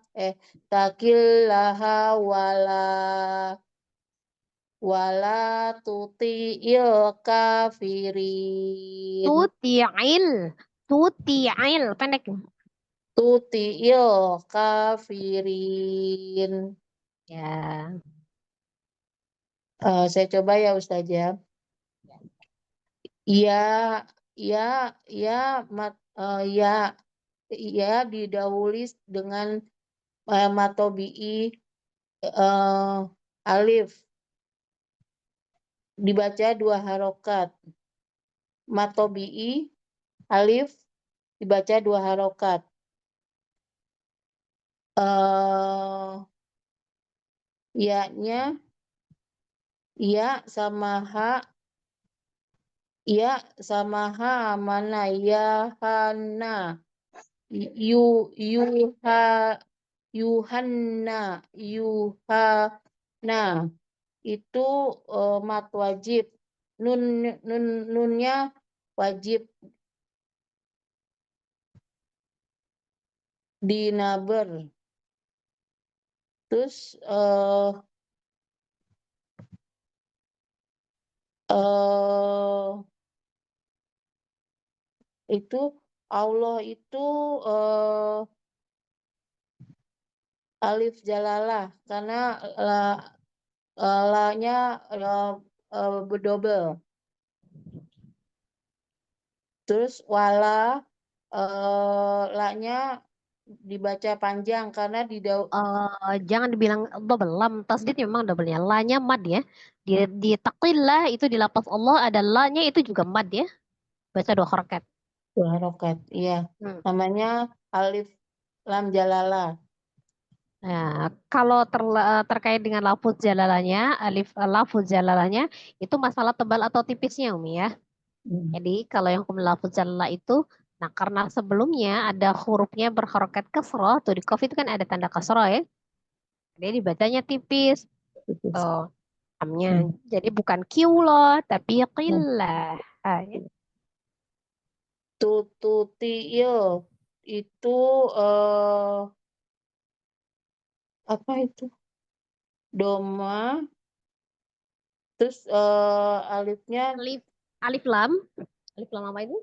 takillaha wala tuti'il kafirin. Tuti'il. Tuti'il. Pendek. Tuti'il kafirin. Ya. Saya coba ya Ustazah. Ya, ya didahului dengan matobi'i alif, dibaca 2 harokat. Matobi'i alif dibaca 2 harokat. Ya-nya ya sama ha mana ya hana yuhana itu mat wajib, nunnya wajib dinaber. Terus itu Allah itu alif jalalah karena la-nya berdobel. Terus wala la-nya dibaca panjang karena Jangan dibilang double lam tasdid memang double-nya. La-nya mad ya. Di taqillah itu di lafaz Allah ada la-nya itu juga mad ya. Baca 2 harakat. dua harokat. Iya, Hmm. namanya alif lam jalalah. Nah, kalau terkait dengan lafuz jalalanya, lafuz jalalanya itu masalah tebal atau tipisnya Umi ya. Jadi kalau yang hukum lafuz jalalah itu, nah karena sebelumnya ada hurufnya berharokat kasroh, tuh di qaf itu kan ada tanda kasroh ya. Jadi dibacanya tipis. Tuh, amnya. Jadi bukan kiuloh, tapi qillah. Ya. Tututiil itu apa itu? Doma. Terus alifnya Alif lam. Alif lam apa itu?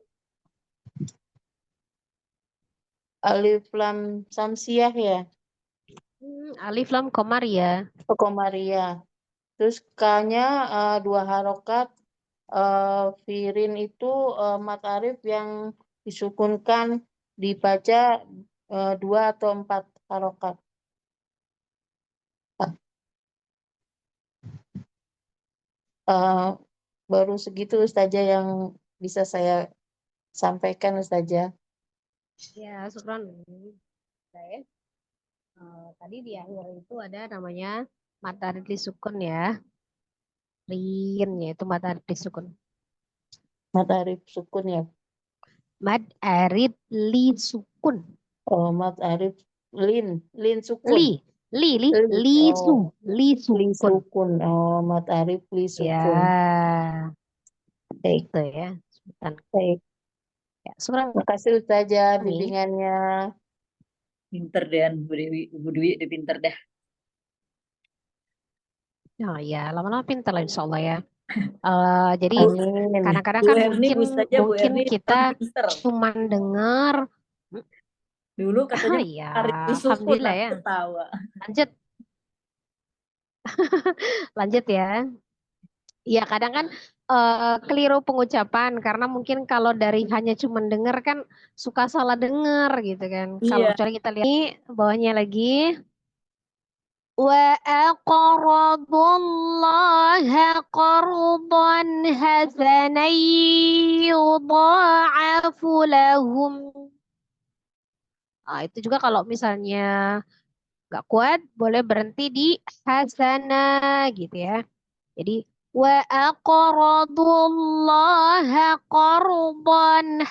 alif lam samsiah ya, Alif lam komar ya. Komaria. Terus K-nya 2 harokat. Firin itu mat arif yang disukunkan dibaca 2 atau 4 harokat. Baru segitu Ustazah yang bisa saya sampaikan Ustazah. Ya, syukran. Baik. Tadi di akhir itu ada namanya mata arid sukun ya. Rin ya itu mata arid sukun. Mat arif sukun ya. Mad arid li sukun. Oh, mat arif lin sukun. Li Oh, li sukun. sukun. Oh, mat arif li sukun. Ya, Baik, itu ya. Sebentar. baik. Ya, syukran. Terima kasih Ustazah Umi. bimbingannya. Pinter deh, Bu Dewi udah pinter deh. Oh ya, lama-lama pintar lah insya Allah ya. Jadi Amin. kadang-kadang Bu kan Erni, Bu Ustazah, Bu mungkin Erni kita pinter. cuman dengar. Dulu katanya Iya, tarik sukun, alhamdulillah ya. aku ketawa. Lanjut, lanjut ya. Iya, kadang kan keliru pengucapan karena mungkin kalau dari hanya cuman dengar kan suka salah dengar gitu kan. Kalau Iya. kecuali kita lihat ini bawahnya lagi. Wa aqradullaha qardan hasanan yudha'afu lahum. Itu juga kalau misalnya nggak kuat boleh berhenti di hasanah gitu ya. Jadi wa aqradullaha qardan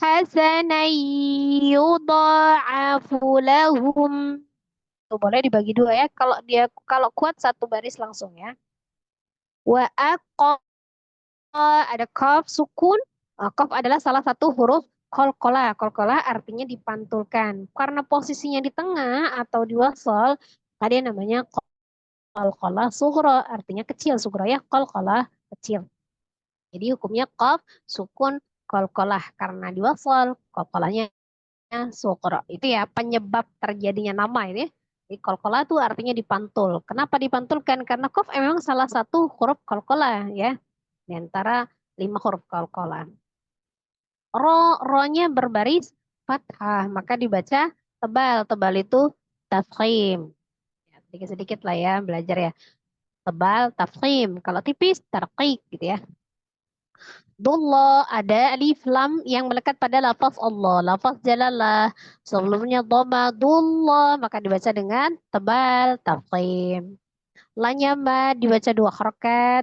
hasanan yudha'afu lahum. Tuh boleh dibagi 2 ya. Kalau kuat 1 baris langsung ya. Wa ada kaf sukun. Kaf adalah salah satu huruf qalqalah. Qalqalah artinya dipantulkan. Karena posisinya di tengah atau di wasal, tadi namanya qalqalah sughra, artinya kecil. Sughra ya qalqalah kecil. Jadi hukumnya qaf sukun qalqalah karena di wasal qalqalahnya sughra. Itu ya penyebab terjadinya nama ini. Jadi qalqalah itu artinya dipantul. Kenapa dipantulkan? Karena qaf memang salah satu huruf qalqalah ya. Di antara 5 huruf qalqalah. Ro-nya berbaris fathah, maka dibaca tebal. Tebal itu tafkhim. Ya, sedikit-sedikit lah ya belajar ya. Tebal tafkhim. Kalau tipis tarqiq gitu ya. Dullah ada alif lam yang melekat pada lafaz Allah. Lafaz jalalah. Sebelumnya dhamma dullah, maka dibaca dengan tebal tafkhim. Lanya ma dibaca 2 harakat.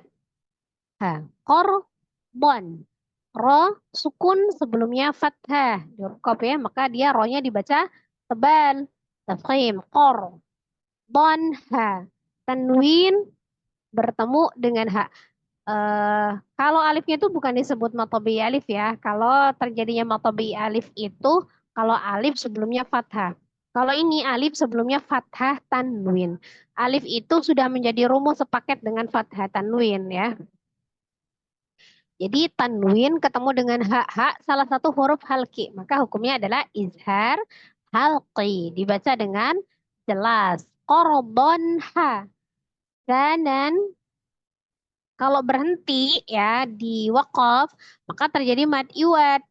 Qarbon. Ro sukun sebelumnya fathah di huruf qaf ya, maka dia ro-nya dibaca tebal tafkhim qor don ha tanwin bertemu dengan ha. Kalau alifnya itu bukan disebut matobi alif ya. Kalau terjadinya matobi alif itu kalau alif sebelumnya fathah. Kalau ini alif sebelumnya fathah tanwin. Alif itu sudah menjadi rumus sepaket dengan fathah tanwin ya. Jadi tanwin ketemu dengan ha salah satu huruf halki. Maka hukumnya adalah izhar halqi. Dibaca dengan jelas. Qordon ha. Zanan kalau berhenti ya di waqaf maka terjadi mad iwad.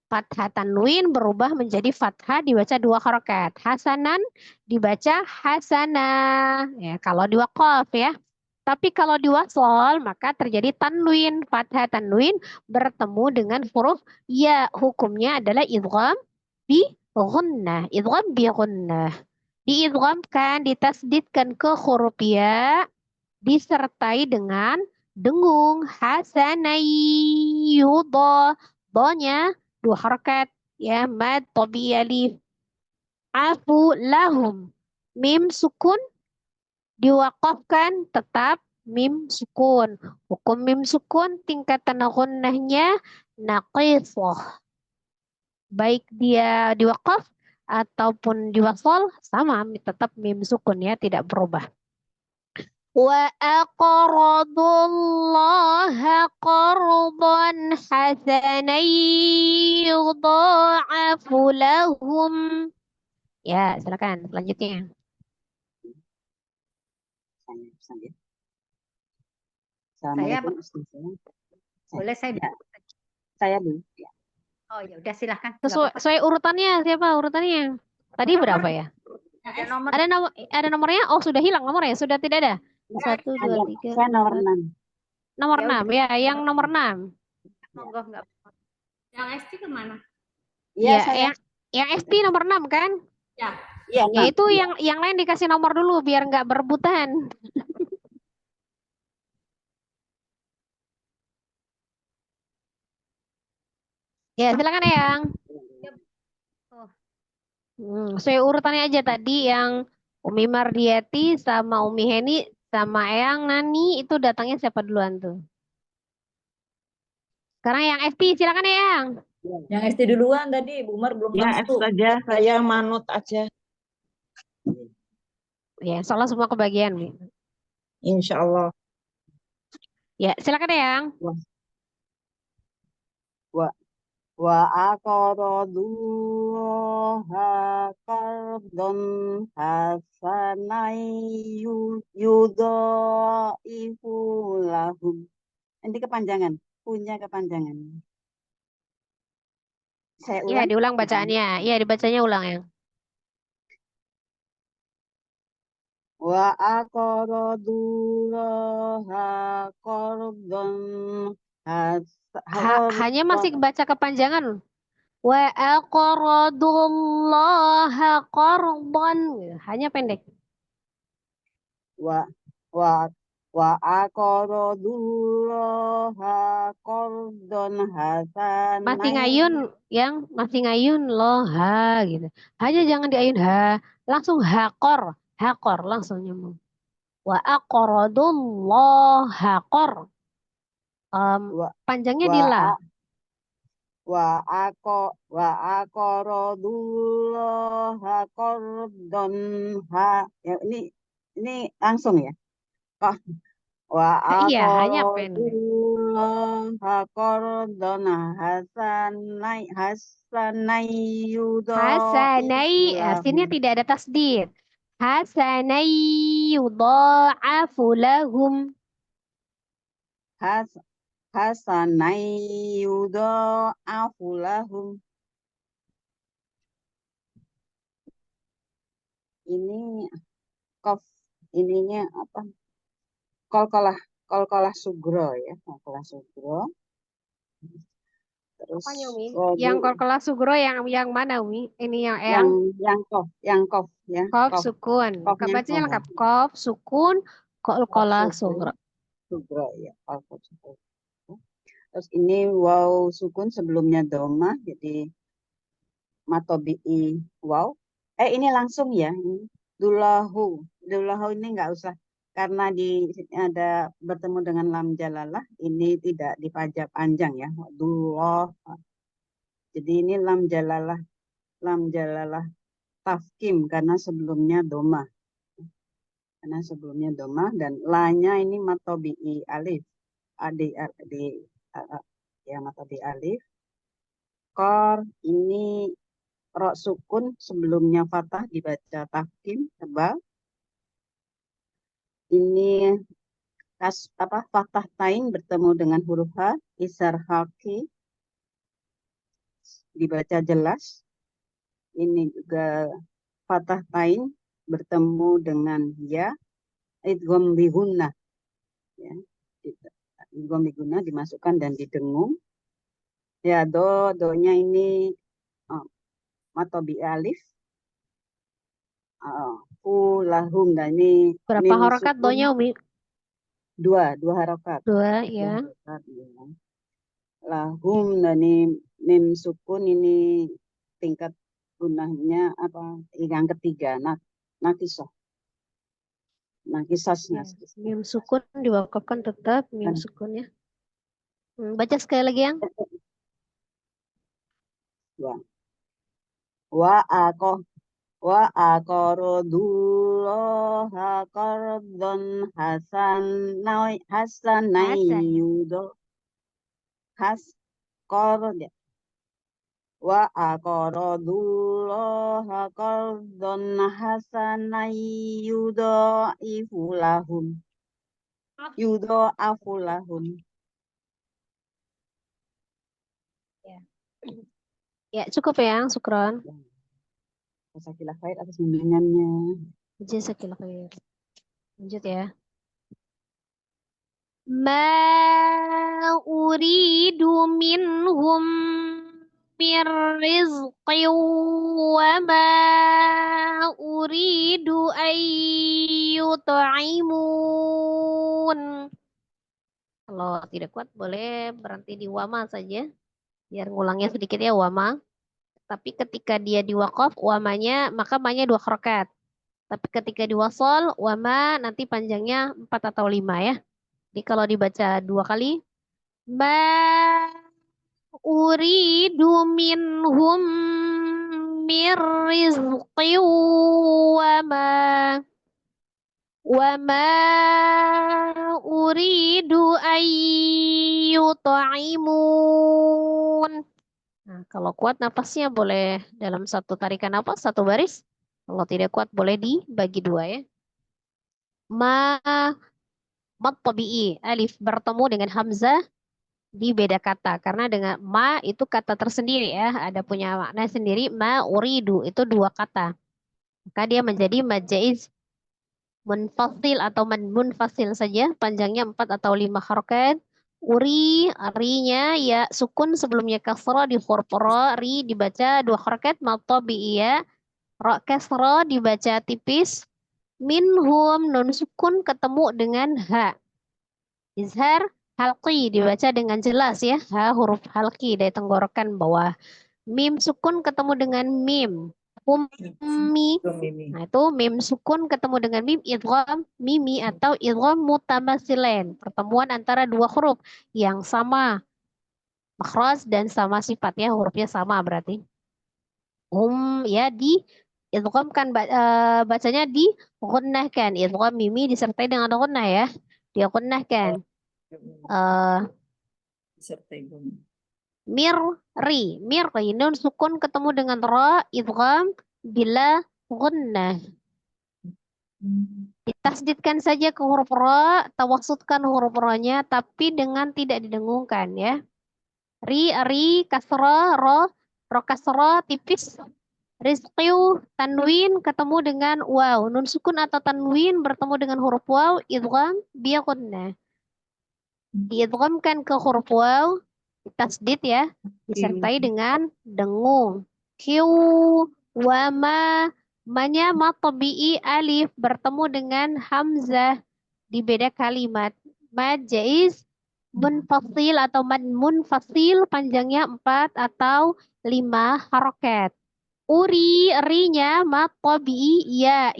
Fathah tanwin berubah menjadi fathah dibaca 2 harokat. Hasanan dibaca hasanah. Ya, kalau di waqaf ya. Tapi kalau di wasol maka terjadi tanwin. Fathah tanwin bertemu dengan huruf ya. Hukumnya adalah idgham bi ghunnah. Idgham bi ghunnah. Diidghamkan, ditasdidkan ke huruf ya disertai dengan dengung hasanai yudha. Donya 2 harakat ya mad tabi alif. Afu lahum mim sukun diwakafkan tetap mim sukun. Hukum mim sukun tingkatan gunnahnya naqisah. Baik dia diwakaf ataupun diwasol sama tetap mim sukun ya tidak berubah. Wa aqradullaha qardan hasanan yudha'afu lahum. Ya, silakan selanjutnya. Assalamualaikum Ustaz. Boleh saya? Ya, saya dulu. Ya. Oh ya udah silahkan. Sesuai urutannya siapa urutannya? Tadi berapa ya? Ada nomor. Ada nomornya? Oh, sudah hilang nomornya, sudah tidak ada. 1 2 3. Saya nomor 6. Nomor Ya 6 ya, yang nomor 6. Monggo enggak. Yang ST kemana? Iya, Ya, saya. yang ST nomor 6 kan? Ya. Iya, Ya 6. itu yang lain dikasih nomor dulu biar nggak berebutan. Ya, silakan yang. Saya urutannya aja tadi yang Umi Mardiati sama Umi Heni sama Eyang Nani itu datangnya siapa duluan tuh? Sekarang yang FP silakan Eyang. Yang SD duluan tadi, Bu Umar belum Ya, masuk. saja saya manut aja. Ya, soalnya semua kebagian. Insya Allah. Ya, silakan Eyang. Wa aqradullaha qardan hasanai yudhaifu lahum. Nanti kepanjangan, punya kepanjangan. Saya Ya, ulang. diulang bacaannya. Ya, dibacanya ulang ya. Wa aqradullaha qardan Hanya masih baca kepanjangan. Wa aqradullaha qardan. Hanya pendek. wa aqradullaha qardan hasanan. Masih ngayun yang masih ngayun loh ha gitu. Hanya jangan diayun ha, langsung hakor langsung nyambung. Wa aqradullaha qor. Panjangnya di la. Wa aqradullaha qardan ha. Ya, ini langsung ya. Wa Iya, hanya pendek. aqradullaha qardan hasanai Hasanai, artinya tidak ada tasdid. Hasanai yudha'afu lahum. Hasanai yudha'afu lahum. Ini kof ininya apa? Kolkolah sugro ya, kolkolah sugro. Terus Yang kolkolah sugro yang mana Umi? Ini yang kof ya. Kof sukun. Bacanya lengkap. Kof sukun kolkolah sugro. Sugro ya, kolkolah sugro. Terus ini waw sukun sebelumnya doma jadi matobi'i waw. Ini langsung ya. Dulahu ini nggak usah karena ada bertemu dengan lam jalalah ini tidak dipajak panjang ya. Dullah. Jadi ini lam jalalah tafkim karena sebelumnya doma. Dan lanya ini matobi'i alif. ya mata bi alif. Kor ini ro sukun sebelumnya fathah dibaca tahkim tebal. Ini fathah tain bertemu dengan huruf H, isar haki dibaca jelas. Ini juga fathah tain bertemu dengan ya, idgham bihunna. Ya, idgham bihunna dimasukkan dan didengung. Ya, do-nya ini mata bi alif. Lahum, dan ini Berapa mim harokat sukun. donya, Umi? Dua harokat. Dua, Dua ya. harokat, ya. Lahum, dan ini mim sukun ini tingkat gunahnya yang ketiga, nakisah. Nakisasnya. Mim sukun diwakafkan tetap mim sukunnya. Baca sekali lagi yang. Ya. Wa aqradullaha qardan hasanayudo wa aqradullaha qardan hasanayudo ifulahum afulahum. Ya, cukup ya, syukron. Jazakallahu khair atas bimbingannya. Jazakallahu khair. Lanjut ya. Ma uridu minhum min rizqi wa ma uridu an yut'imun. Kalau tidak kuat boleh berhenti di wama saja. Biar ngulangnya sedikit ya, wama. Tapi ketika dia diwaqaf, wamanya, maka ma-nya 2 harokat. Tapi ketika diwasol, wama nanti panjangnya 4 atau 5 ya. Jadi kalau dibaca 2 kali, ma uridu minhum mir rizqi wa ma uridu an yut'imun. Nah, kalau kuat napasnya boleh dalam satu tarikan napas, satu baris. Kalau tidak kuat boleh dibagi 2 ya. Mat tabi'i, alif bertemu dengan hamzah di beda kata. Karena dengan ma itu kata tersendiri ya. Ada punya makna sendiri. Ma uridu itu 2 kata. Maka dia menjadi majaiz munfasil atau munfasil saja. Panjangnya 4 atau 5 harokat. Rinya ya sukun sebelumnya kasra di huruf ra, ri dibaca 2 harokat, matabi'iyya, ra kasra dibaca tipis, minhum nun sukun ketemu dengan ha. Izhar halqi dibaca dengan jelas ya, ha huruf halqi dari tenggorokan bawah. Mim sukun ketemu dengan mim. Ummi. Nah, itu mim sukun ketemu dengan mim idgham mimi atau idgham mutamasilain. Pertemuan antara 2 huruf yang sama makhraj dan sama sifat ya, hurufnya sama berarti. Ya di idgham kan bacanya di gunnahkan. Idgham mimi disertai dengan gunnah ya. Dia gunnahkan. Disertai gunnah. Mirri nun sukun ketemu dengan ra idgham bila gunnah. Ditasdidkan saja ke huruf ra, tawassutkan huruf ra-nya tapi dengan tidak didengungkan ya. Ri kasra ra kasra tipis. Rizqiu tanwin ketemu dengan waw. Nun sukun atau tanwin bertemu dengan huruf waw idgham bi gunnah. Diidghamkan ke huruf waw, tasdid ya, disertai dengan dengung. Q wa ma-nya matabi'i alif bertemu dengan hamzah di beda kalimat. Ma jaiz munfasil atau mad munfasil panjangnya 4 atau 5 harokat. Rinya matabi'i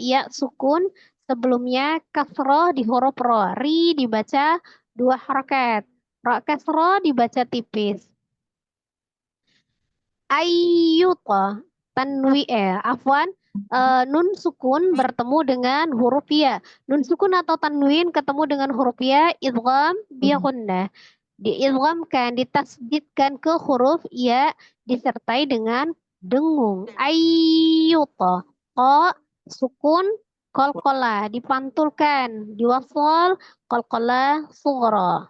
ya sukun sebelumnya kasroh di huruf ro. Ri dibaca 2 harokat. Ra kasroh dibaca tipis. Ayyuta afwan, nun sukun bertemu dengan huruf ya. Nun sukun atau tanwin ketemu dengan huruf ya idgham bi gunnah. diidghamkan, ditasdidkan ke huruf ya disertai dengan dengung. Ayyuta. Qa sukun qalqalah dipantulkan, diwasal qalqalah sughra.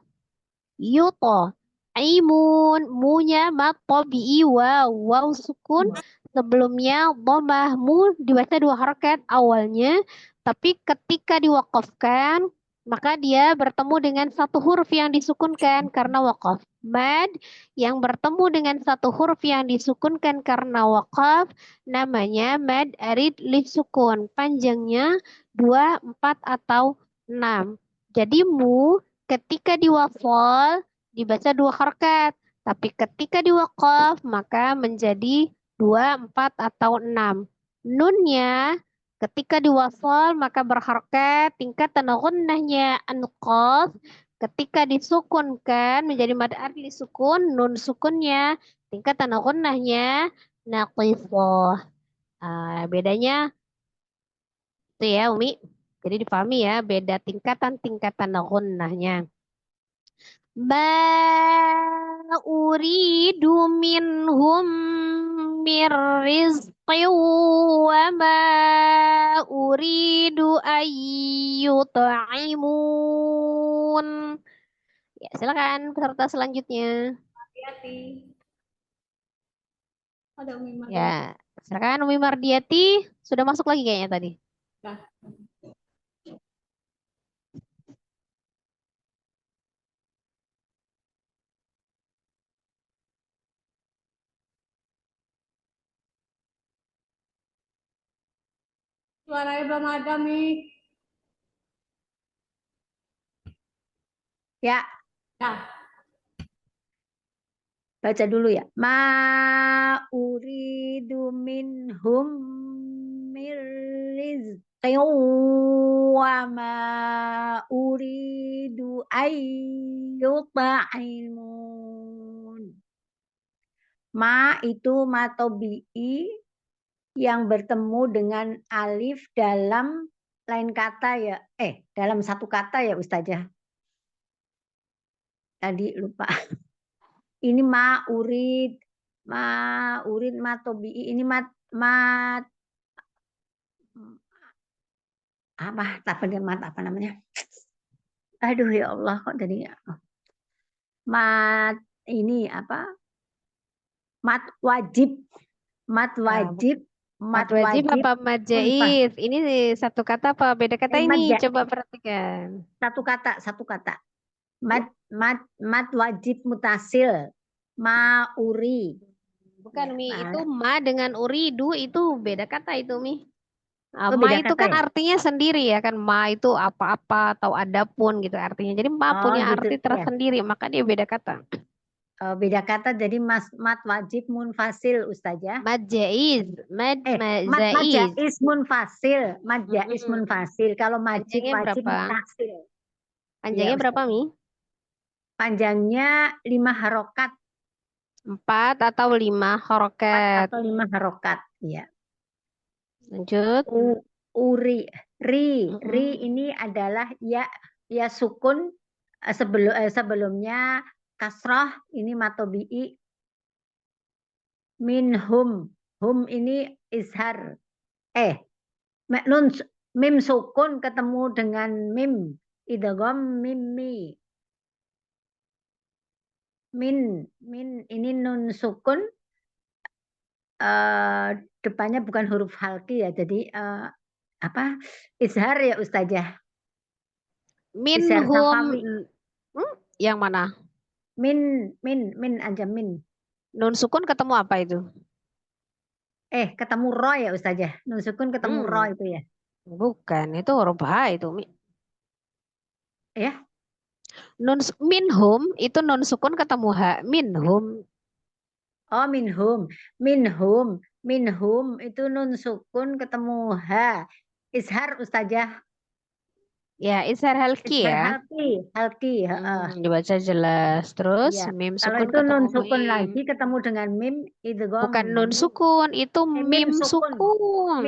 Yuta. Aimun, munya mat tabi'i waw sukun sebelumnya dhammah mu dibaca 2 harakat awalnya, tapi ketika diwakafkan maka dia bertemu dengan satu huruf yang disukunkan karena wakaf. Mad yang bertemu dengan satu huruf yang disukunkan karena wakaf namanya mad arid li sukun. Panjangnya 2, 4 atau 6. Jadi mu ketika diwafal dibaca 2 harakat, tapi ketika diwakaf maka menjadi 2, 4 atau 6. Nunnya ketika diwasal maka berharakat, tingkatan gunnahnya anqas. Ketika disukunkan menjadi mad arli sukun, nun sukunnya tingkatan gunnahnya naqisah. Bedanya itu ya Umi. Jadi dipahami ya beda tingkatan gunnahnya. Ma uridu minhum mir rizqi wa ma uridu ayyut'imun. Ya, silakan peserta selanjutnya. Hati-hati. Ada Umi Mardiati. Ya, silakan Umi Mardiati. Sudah masuk lagi kayaknya tadi. Dah. Suaranya belum ada, Mi. Ya, Dah. baca dulu ya. Ma uridu minhum mir rizqin wa ma uridu ayyut'imun. Ma itu matobi'i yang bertemu dengan alif dalam lain kata ya. Dalam satu kata ya Ustazah. Tadi lupa. Ini ma'urid, matobi'i, ini apa namanya? Aduh ya Allah kok tadi ini apa? Mat wajib, Mat wajib apa mad jaiz? Ini satu kata apa beda kata ini? Coba perhatikan. Satu kata. Mat wajib mutasil. Ma'uri. Bukan Mi, itu ma dengan uridu itu beda kata itu Mi. Oh, Ma beda itu kata kan ya? artinya sendiri ya kan, ma itu apa-apa atau adapun gitu artinya. Jadi ma punya gitu, arti ya. tersendiri, maka dia beda kata. Beda kata jadi mat wajib munfasil Ustazah. Mad jaiz, mad Mat jaiz munfasil, mad jaiz munfasil. Kalau wajib Panjangnya berapa? mutasil. Panjangnya Ya, berapa Mi? Panjangnya 5 harokat. 4 atau 5 harokat. 4 atau 5 harokat. Ya. Lanjut. Ri ini adalah ya sukun sebelumnya kasrah, ini matobi'i. Minhum, hum ini izhar. Mim sukun ketemu dengan mim, idgham mimmi. Min ini nun sukun, depannya bukan huruf halki ya, jadi izhar ya Ustazah. Izhar safawi. Yang mana? Min aja min. Nun sukun ketemu apa itu? Ketemu ro ya Ustazah. Nun sukun ketemu ro itu ya. Bukan, itu huruf H itu Mi. Ya. Minhum itu nun sukun ketemu H. Minhum. Oh, minhum itu nun sukun ketemu H. Izhar Ustazah. Ya, izhar halki ya. Halki. Dibaca jelas. Terus ya. mim Kalau sukun itu ketemu nun sukun mim. lagi ketemu dengan mim idgham. Bukan nun sukun, itu mim sukun.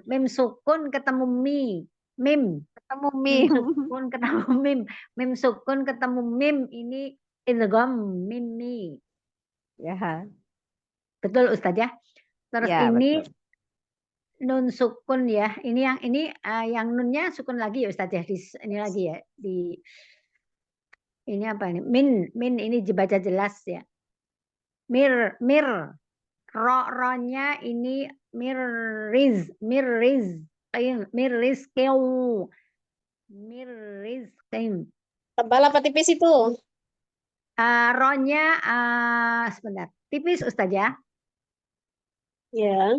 Mim sukun ketemu mi. Mim. Ketemu Mim mim. sukun ketemu mim. Mim sukun ketemu mim. Ini idgham mimi. Ya. Betul Ustaz ya. Terus Ya, ini betul. nun sukun ya. Ini yang nunnya sukun lagi ya Ustaz ya. Ini lagi ya. Ini apa ini? Min ini dibaca jelas ya. Mir. Ro-nya ini mirriz. Mirriz keu. Mirriz keu. Tebal apa tipis itu? Ro-nya sebentar. Tipis Ustaz ya. Ya.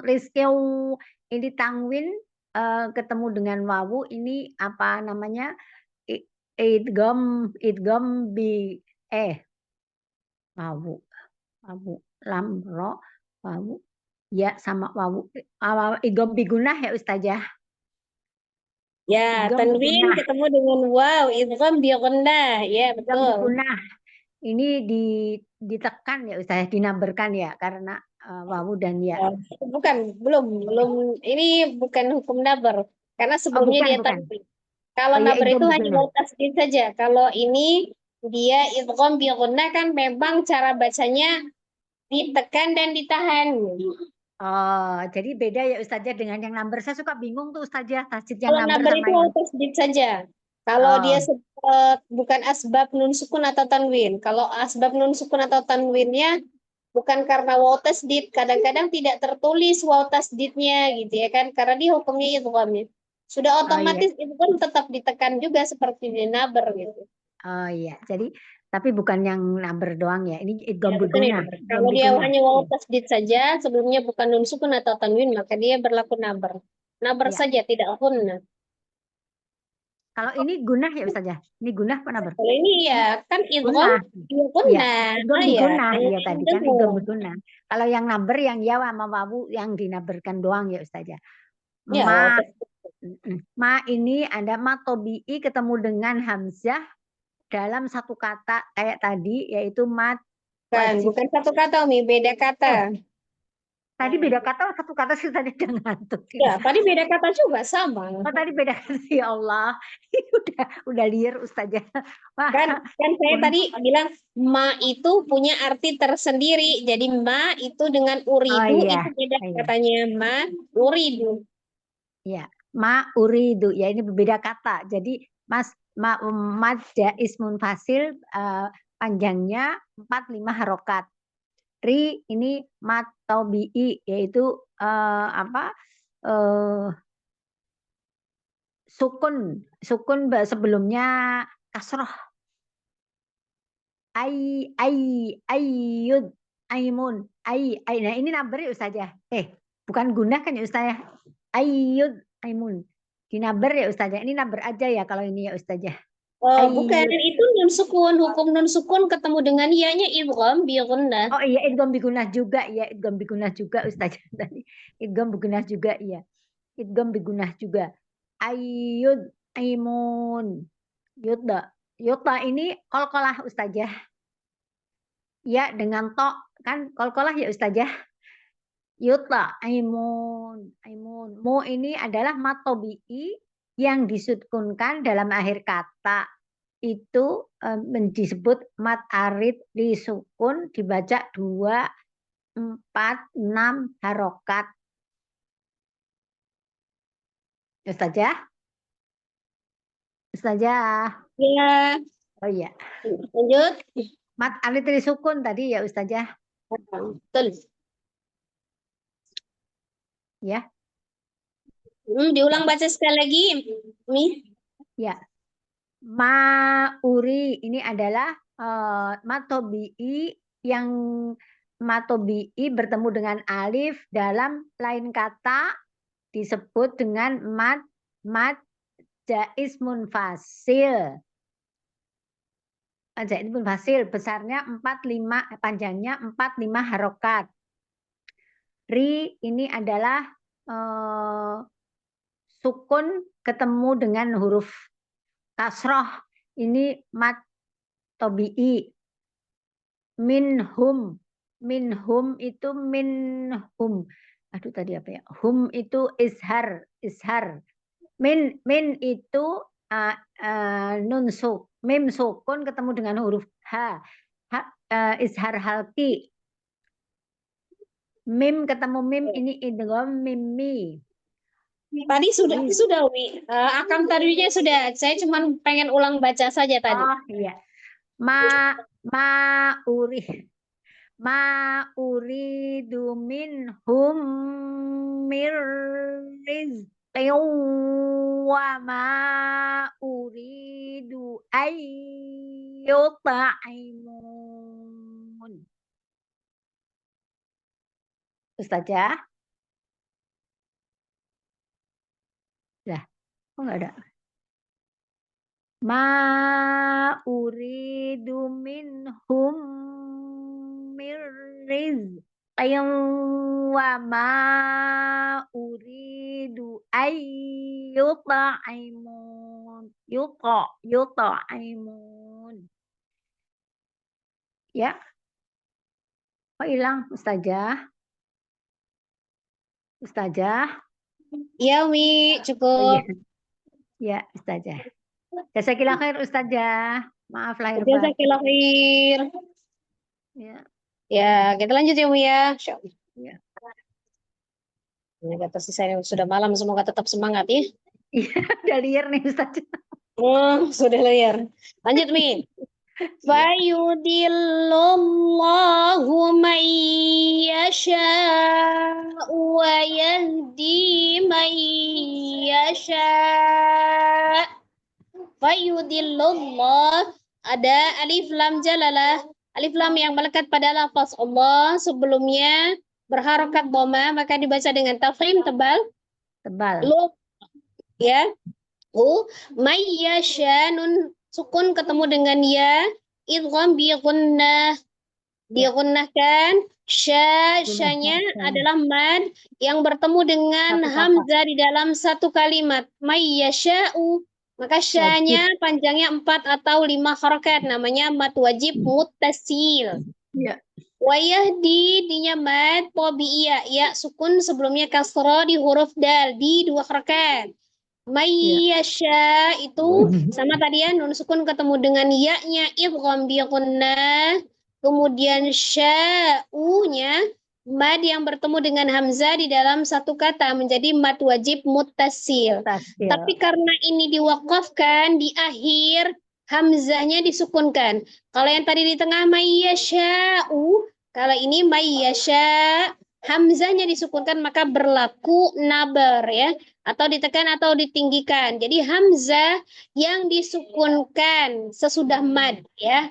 Rizkeu ini tanwin ketemu dengan wawu ini apa namanya? Idgham bi wawu lam ro wawu ya sama wawu idgham bi gunah ya Ustazah. Ya, Idgham bi tanwin gunah. ketemu dengan waw, idgham bi ghunnah. Ya, Idgham bi betul. gunah. Ini ditekan ya Ustazah, dinaberkan ya karena wawu dan ya. Ya, belum. Ini bukan hukum nabar karena sebelumnya dia Bukan. tanwin. Kalau Oh ya nabar itu idgham bi hanya gunah. waw tasdid saja. Kalau ini dia idgham bi ghunnah kan memang cara bacanya ditekan dan ditahan. Oh, jadi beda ya Ustazah dengan yang number. Saya suka bingung tuh Ustazah, tasjid yang Kalau number nabar sama itu yang waw tasdid saja. Kalau dia oh, bukan asbab nun sukun atau tanwin. Kalau asbab nun sukun atau tanwinnya bukan karena waw tasdid, kadang-kadang tidak tertulis waw tasdidnya gitu ya kan, karena dia hukumnya idghamnya. Sudah oh iya. otomatis itu kan tetap ditekan juga seperti di nabar gitu. Oh iya. Jadi tapi bukan yang number doang ya. Ini Ya, idgham bi bukan gunah. nabar. Idgham Kalau bi dia gunah. hanya waw Iya. tasdid saja, sebelumnya bukan nun sukun atau tanwin, maka dia berlaku nabar. Nabar Iya. saja, tidak gunnah. Kalau ini gunah ya Ustazah. Ini gunah apa number? Kalau ini ya kan idgham Gunah. dia Iya, gunnah. idgham bi Ya, gunah hanya ya tadi kan dengung. idgham bi gunah. Kalau yang number yang ya sama wawu yang dinaberkan doang ya Ustazah. Ya, waw Ma tasdid. ma ini ada ma tobi'i ketemu dengan hamzah dalam satu kata kayak tadi yaitu mat wajib. Bukan satu kata, Umi, beda kata. Tadi beda kata satu kata sih tadi udah ngantuk. Ya, tadi beda kata juga sama. Oh tadi beda kata ya Allah. udah liar Ustazah. Wah, Kan saya tadi bilang ma itu punya arti tersendiri. Jadi ma itu dengan uridu iya. itu beda Iya. katanya ma uridu. Ya, ma uridu ya ini berbeda kata. Jadi madda ismun fasil panjangnya 4-5 harokat. Ri ini mat tobi'i yaitu sukun sebelumnya kasroh. Ayyud aimun nah ini number ya Ustazah. Bukan guna kan ya Ustazah. Ayyud aimun. Di number ya Ustazah. Ini number aja ya kalau ini ya Ustazah. Bukan, itu nun sukun. Hukum nun sukun ketemu dengan ianya idgham bi ghunnah. Oh iya idgham bi gunnah juga ya. Idgham bi gunnah juga Ustazah tadi. Idgham bi gunnah juga iya. Idgham bi gunnah juga. Ayyud aimun. Yudha ini qalqalah Ustazah. Ya dengan to kan qalqalah ya Ustazah. Yudha aimun. Mu ini adalah mat tobi'i yang disukunkan dalam akhir kata. Itu disebut mat arid disukun dibaca 2, 4, 6 harokat. Ustazah? Ya, Oh iya. lanjut. Mat arid disukun tadi ya Ustazah. Betul. Ya. Diulang baca sekali lagi, Mi. Ya. Ma'uri ini adalah matobi'i yang matobi'i bertemu dengan alif dalam lain kata disebut dengan mad jaiz munfasil. Jaiz munfasil besarnya 4-5 panjangnya 4-5 harokat. Ri ini adalah sukun ketemu dengan huruf kasroh ini mat tobi'i. Minhum itu minhum Aduh tadi apa ya? Hum itu ishar, ishar. Min itu nun mim sukun ketemu dengan huruf ha. Ishar halki. Mim ketemu mim ini idgham mimmi. Tadi sudah Umi. Akam tadinya sudah. Saya cuma pengen ulang baca saja tadi. Oh iya. Ma uridu minhum mir rizqin wa ma uridu ayyut'imun. Ustazah? Lah, kok nggak ada? Ma uridu minhum mir rizqin wa ma uridu ayyut'imun. Yut'imun. Ya. Kok hilang Ustazah? Ustazah? Ya Umi, Oh, cukup. iya. Ya, Ustazah. Jazakillah khair Ustazah. Maaf lahir batin. Jazakillah khair. Ya. Ya, kita lanjut ya Umi ya. Ya. Ini kata saya sudah malam, semoga tetap semangat ya. Iya, udah liar nih Ustazah. Oh, sudah layar. Lanjut Mi. Fayudillullahu man yasha'u wa yahdi man yasha'. Fayudillullah, ada alif lam jalalah, alif lam yang melekat pada lafaz Allah sebelumnya berharokat dhamma, maka dibaca dengan tafkhim tebal. Lu ya. Mayyasha, nun sukun ketemu dengan ya, idgham bi gunnah, digunnahkan. Syanya adalah mad yang bertemu dengan hamzah di dalam satu kalimat. Mayyasha'u, maka syanya panjangnya 4 atau 5 harakat, namanya mad wajib muttasil. Ya. Wayahdi dinya mad tabi'iyah, ya sukun sebelumnya kasrah di huruf dal di 2 harakat. Mayyasha itu sama tadi ya, nun sukun ketemu dengan ya-nya idgham bi gunnah, kemudian sya'u-nya mad yang bertemu dengan hamzah di dalam satu kata menjadi mad wajib muttasil. Tapi karena ini diwakafkan di akhir, hamzahnya disukunkan. Kalau yang tadi di tengah mayyasha'u, kalau ini mayyasha, hamzahnya disukunkan maka berlaku nabar ya, atau ditekan atau ditinggikan. Jadi hamzah yang disukunkan sesudah mad ya.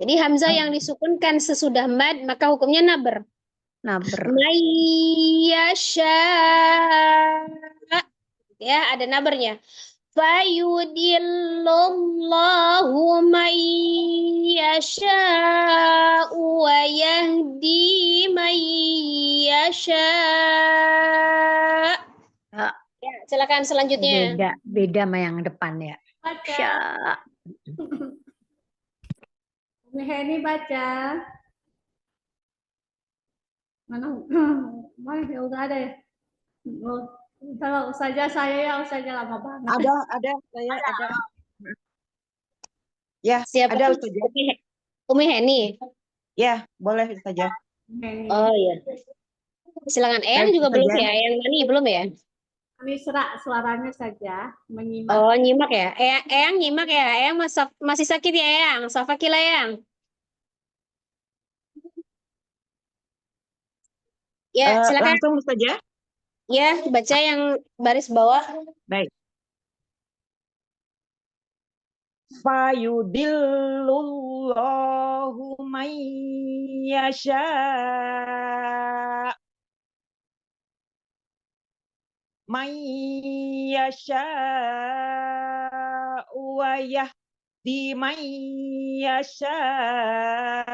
Jadi hamzah yang disukunkan sesudah mad maka hukumnya nabar. Mayyasha, ya ada nabarnya. Fayudillullahu man yasha'u wa yahdi man yasha'. Ya, silakan selanjutnya. Beda sama yang depan ya. Baca. Umi Heni baca. Mana? Mana ya udah ada ya? Oh, kalau saja saya ya saja lama banget. Ada, saya ada. Ya, Siapa? ada Ustazah. Umi Heni. Ya, boleh Ustazah. Oh iya. Silakan. Eyang juga belum ya? Eyang Mani belum ya? Kami serak suaranya saja menyimak. Oh, nyimak ya. Eyang nyimak ya. Eyang masih sakit ya, Eyang? Safakila, Eyang. Ya, silakan. Langsung Ustazah. Ya, baca yang baris bawah. Baik. Fayudillullahu man yasha' man yasha'u wa yahdi man yasha'.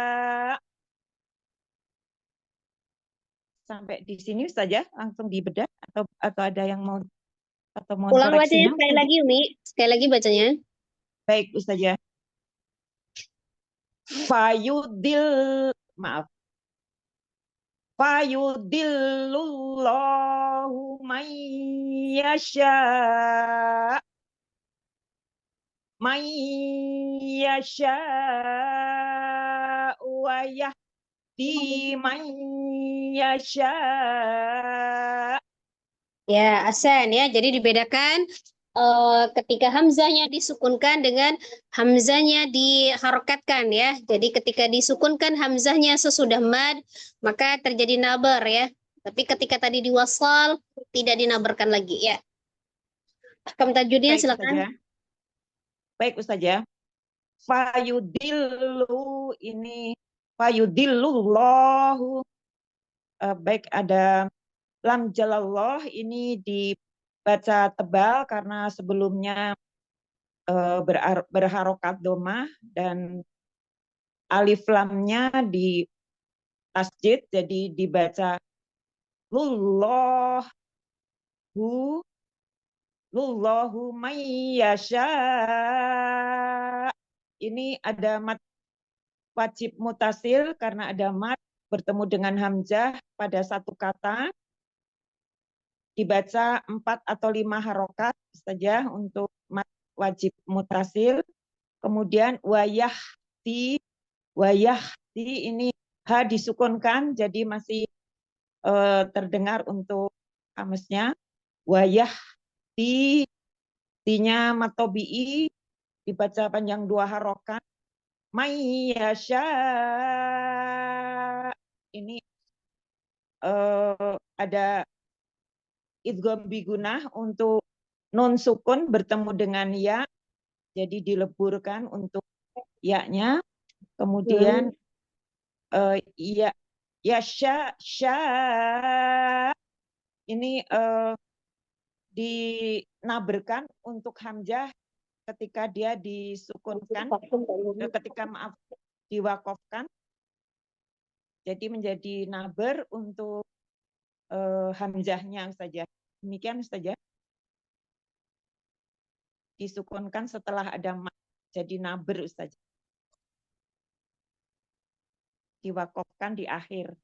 Sampai di sini Ustazah, langsung dibedah atau ada yang mau Ulang bacanya koreksinya? sekali lagi, Umi. Sekali lagi bacanya. Baik Ustazah. Maaf. fayudillullahu man yasha wa yahdi man yasha. Ya, Hasan ya. Jadi dibedakan ketika hamzahnya disukunkan dengan hamzahnya diharokatkan ya. Jadi ketika disukunkan hamzahnya sesudah mad, maka terjadi nabar ya. Tapi ketika tadi diwasal, tidak dinabarkan lagi ya. Ahkam tajwidnya Baik, silakan. Ustazah. Baik, Ustazah. Fayudillu ini fayudillullahu. Baik, ada lam jalallah ini dibaca tebal karena sebelumnya berharokat domah dan alif lamnya di tasjid jadi dibaca lullahu mayyasha. Ini ada mat wajib mutasil karena ada mat bertemu dengan hamzah pada satu kata. Dibaca 4 atau 5 harokat saja untuk mat wajib mutasil. Kemudian wayahti ini ha disukunkan jadi masih terdengar untuk hamznya. Wayahti tinya matobi'i dibaca panjang 2 harokat. Mayyasha ini ada idgham bigunah untuk nun sukun bertemu dengan ya, jadi dileburkan untuk ya-nya. Kemudian ya sya ini dinaberkan untuk hamzah ketika dia disukunkan, ketika diwakofkan, jadi menjadi naber untuk hamzahnya saja. Demikian saja. Disukunkan setelah ada mat, jadi naber saja. Diwakofkan di akhir.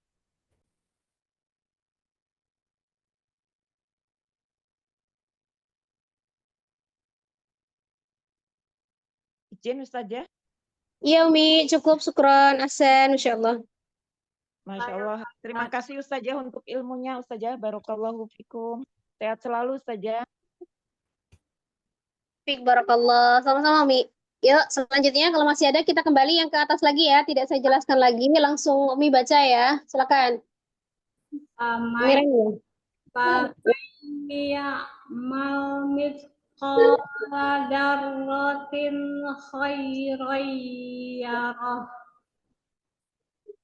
Izin Ustazah. Iya Umi, cukup syukron Hasan, Masya Allah. Masya Allah. Terima kasih Ustazah untuk ilmunya Ustazah. Barakallahu fikum. Sehat selalu Ustazah. Fik barakallah. Sama-sama Umi. Yuk, selanjutnya kalau masih ada kita kembali yang ke atas lagi ya. Tidak saya jelaskan lagi, langsung Umi baca ya. Silakan. Amai ya mal mithqala dzarratin khairan yarah.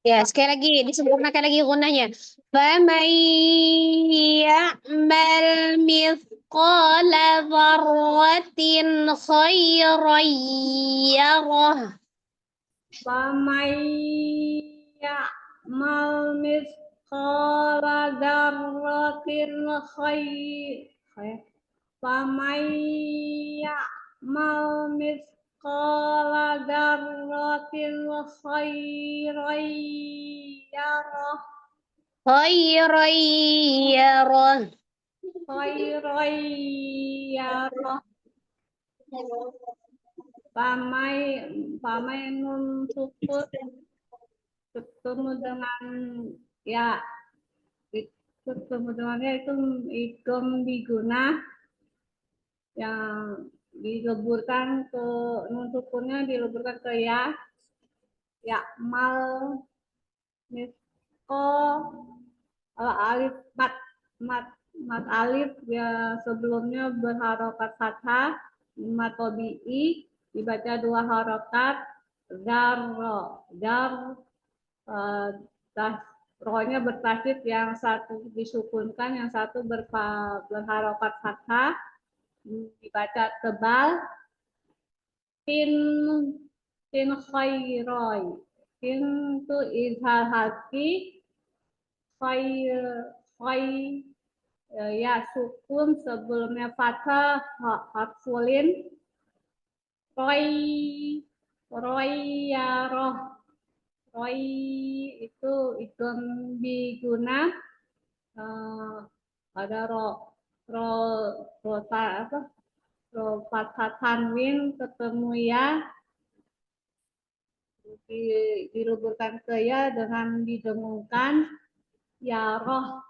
Ya, sekali lagi disempurnakan lagi gunanya. Faman ya'mal mithqala dzarratin khairan yarah. Faman ya'mal mithqala dzarratin khairan faman ya'mal mithqala dzarratin khairan yarah. Khairan yarah. Khairan yarah. Pamai nun sukun ketemu dengan ya ketemu dengannya itu idgham bigunah yang dileburkan ke nun sukunnya dileburkan ke ya mal misko alif mat alif ya sebelumnya berharokat fathah mat tobi'i dibaca 2 harokat rohnya bertasydid, yang satu disukunkan, yang satu berharokat fathah, dibaca tebal. Tin khairoi, tin itu izhar haki, ya sukun sebelumnya fathah harfulin. Roy ya roh itu idgham biguna ada ro apa ro fathah tanwin ketemu ya diruburkan ke ya dengan didengungkan ya roh.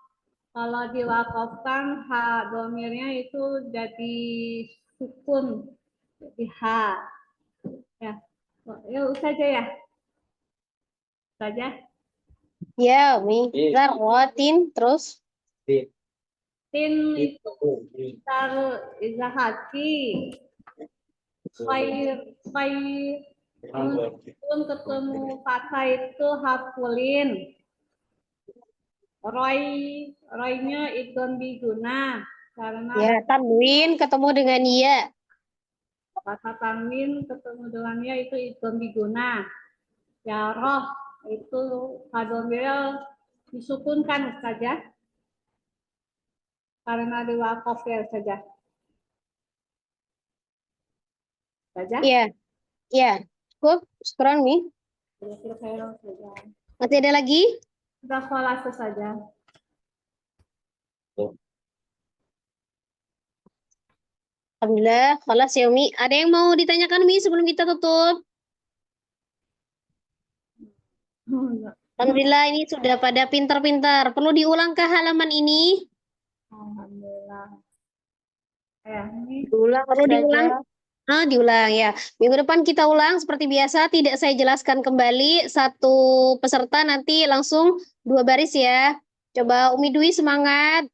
Kalau diwakafkan ha domirnya itu jadi sukun, jadi ha. Ya, yuk saja ya. Saja. Ya, Umi. Zarwatin terus. Tin itu tar izahati. Khair nun ketemu fathah itu hafulin. Roynya idgham biguna karena Ya, tanwin ketemu dengan ya. fathah tanwin ketemu dengan ya itu idgham biguna. Ya roh itu hadomir disukunkan saja karena diwakaf ya saja. Iya, iya. Cukup, sekarang nih. Masih ada lagi? Sudah khalas saja. Alhamdulillah, khalas ya Umi. Ada yang mau ditanyakan Umi sebelum kita tutup? Alhamdulillah ini sudah pada pintar-pintar. Perlu diulang ke halaman ini? Alhamdulillah. Ini Perlu diulang? Diulang ya. Minggu depan kita ulang seperti biasa. Tidak saya jelaskan kembali. Satu peserta nanti langsung 2 baris ya. Coba Umi Dwi semangat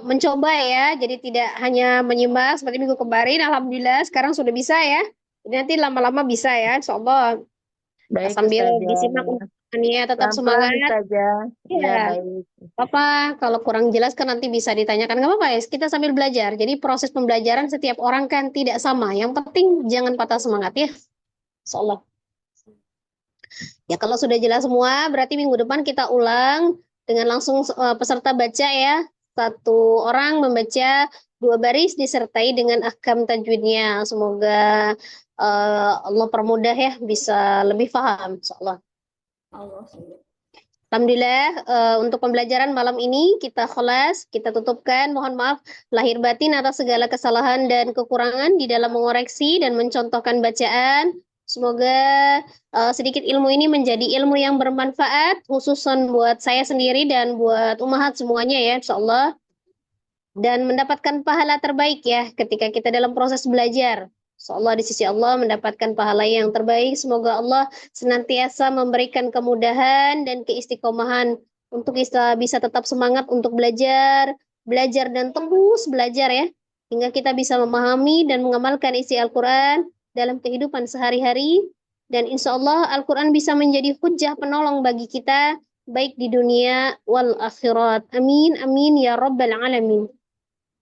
mencoba ya. Jadi tidak hanya menyimak seperti minggu kemarin. Alhamdulillah sekarang sudah bisa ya. Jadi nanti lama-lama bisa ya. Insyaallah. Baik, Sambil Ustazah. disimak ya, tetap Pelan-pelan, semangat. Ustazah. Ya, Ya. baik. Apa kalau kurang jelas kan nanti bisa ditanyakan, nggak apa-apa ya, kita sambil belajar. Jadi proses pembelajaran setiap orang kan tidak sama. Yang penting jangan patah semangat ya. Insyaallah. Ya kalau sudah jelas semua, berarti minggu depan kita ulang dengan langsung peserta baca ya. Satu orang membaca 2 baris disertai dengan ahkam tajwidnya. Semoga Allah permudah ya, bisa lebih paham. Insyaallah. Allah. Alhamdulillah untuk pembelajaran malam ini kita khalas, kita tutupkan. Mohon maaf lahir batin atas segala kesalahan dan kekurangan di dalam mengoreksi dan mencontohkan bacaan. Semoga sedikit ilmu ini menjadi ilmu yang bermanfaat, khususan buat saya sendiri dan buat ummahat semuanya ya, insyaallah. Dan mendapatkan pahala terbaik ya ketika kita dalam proses belajar. Insyaallah di sisi Allah mendapatkan pahala yang terbaik. Semoga Allah senantiasa memberikan kemudahan dan keistiqomahan untuk kita bisa tetap semangat untuk belajar dan terus belajar ya. Hingga kita bisa memahami dan mengamalkan isi Al-Quran dalam kehidupan sehari-hari. Dan insya Allah Al-Quran bisa menjadi hujjah penolong bagi kita baik di dunia wal akhirat. Amin, amin ya rabbal alamin.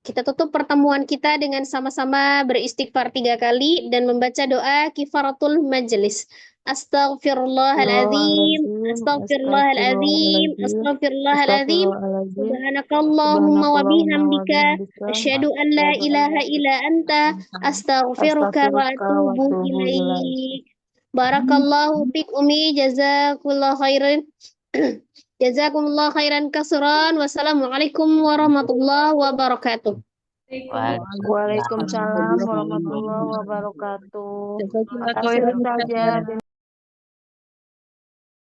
Kita tutup pertemuan kita dengan sama-sama beristighfar 3 kali dan membaca doa kifaratul majlis. Astaghfirullahaladzim, astaghfirullahaladzim, astaghfirullahaladzim. Subhanakallahumma wa bihamdika, asyhadu an la ilaha illa anta, astaghfiruka wa atubu ilaik. Barakallahu fik Umi, jazakumullah khairan. Jazakumullah khairan katsiran. Wassalamualaikum warahmatullahi wabarakatuh. Waalaikumsalam warahmatullahi wabarakatuh. Atas saja.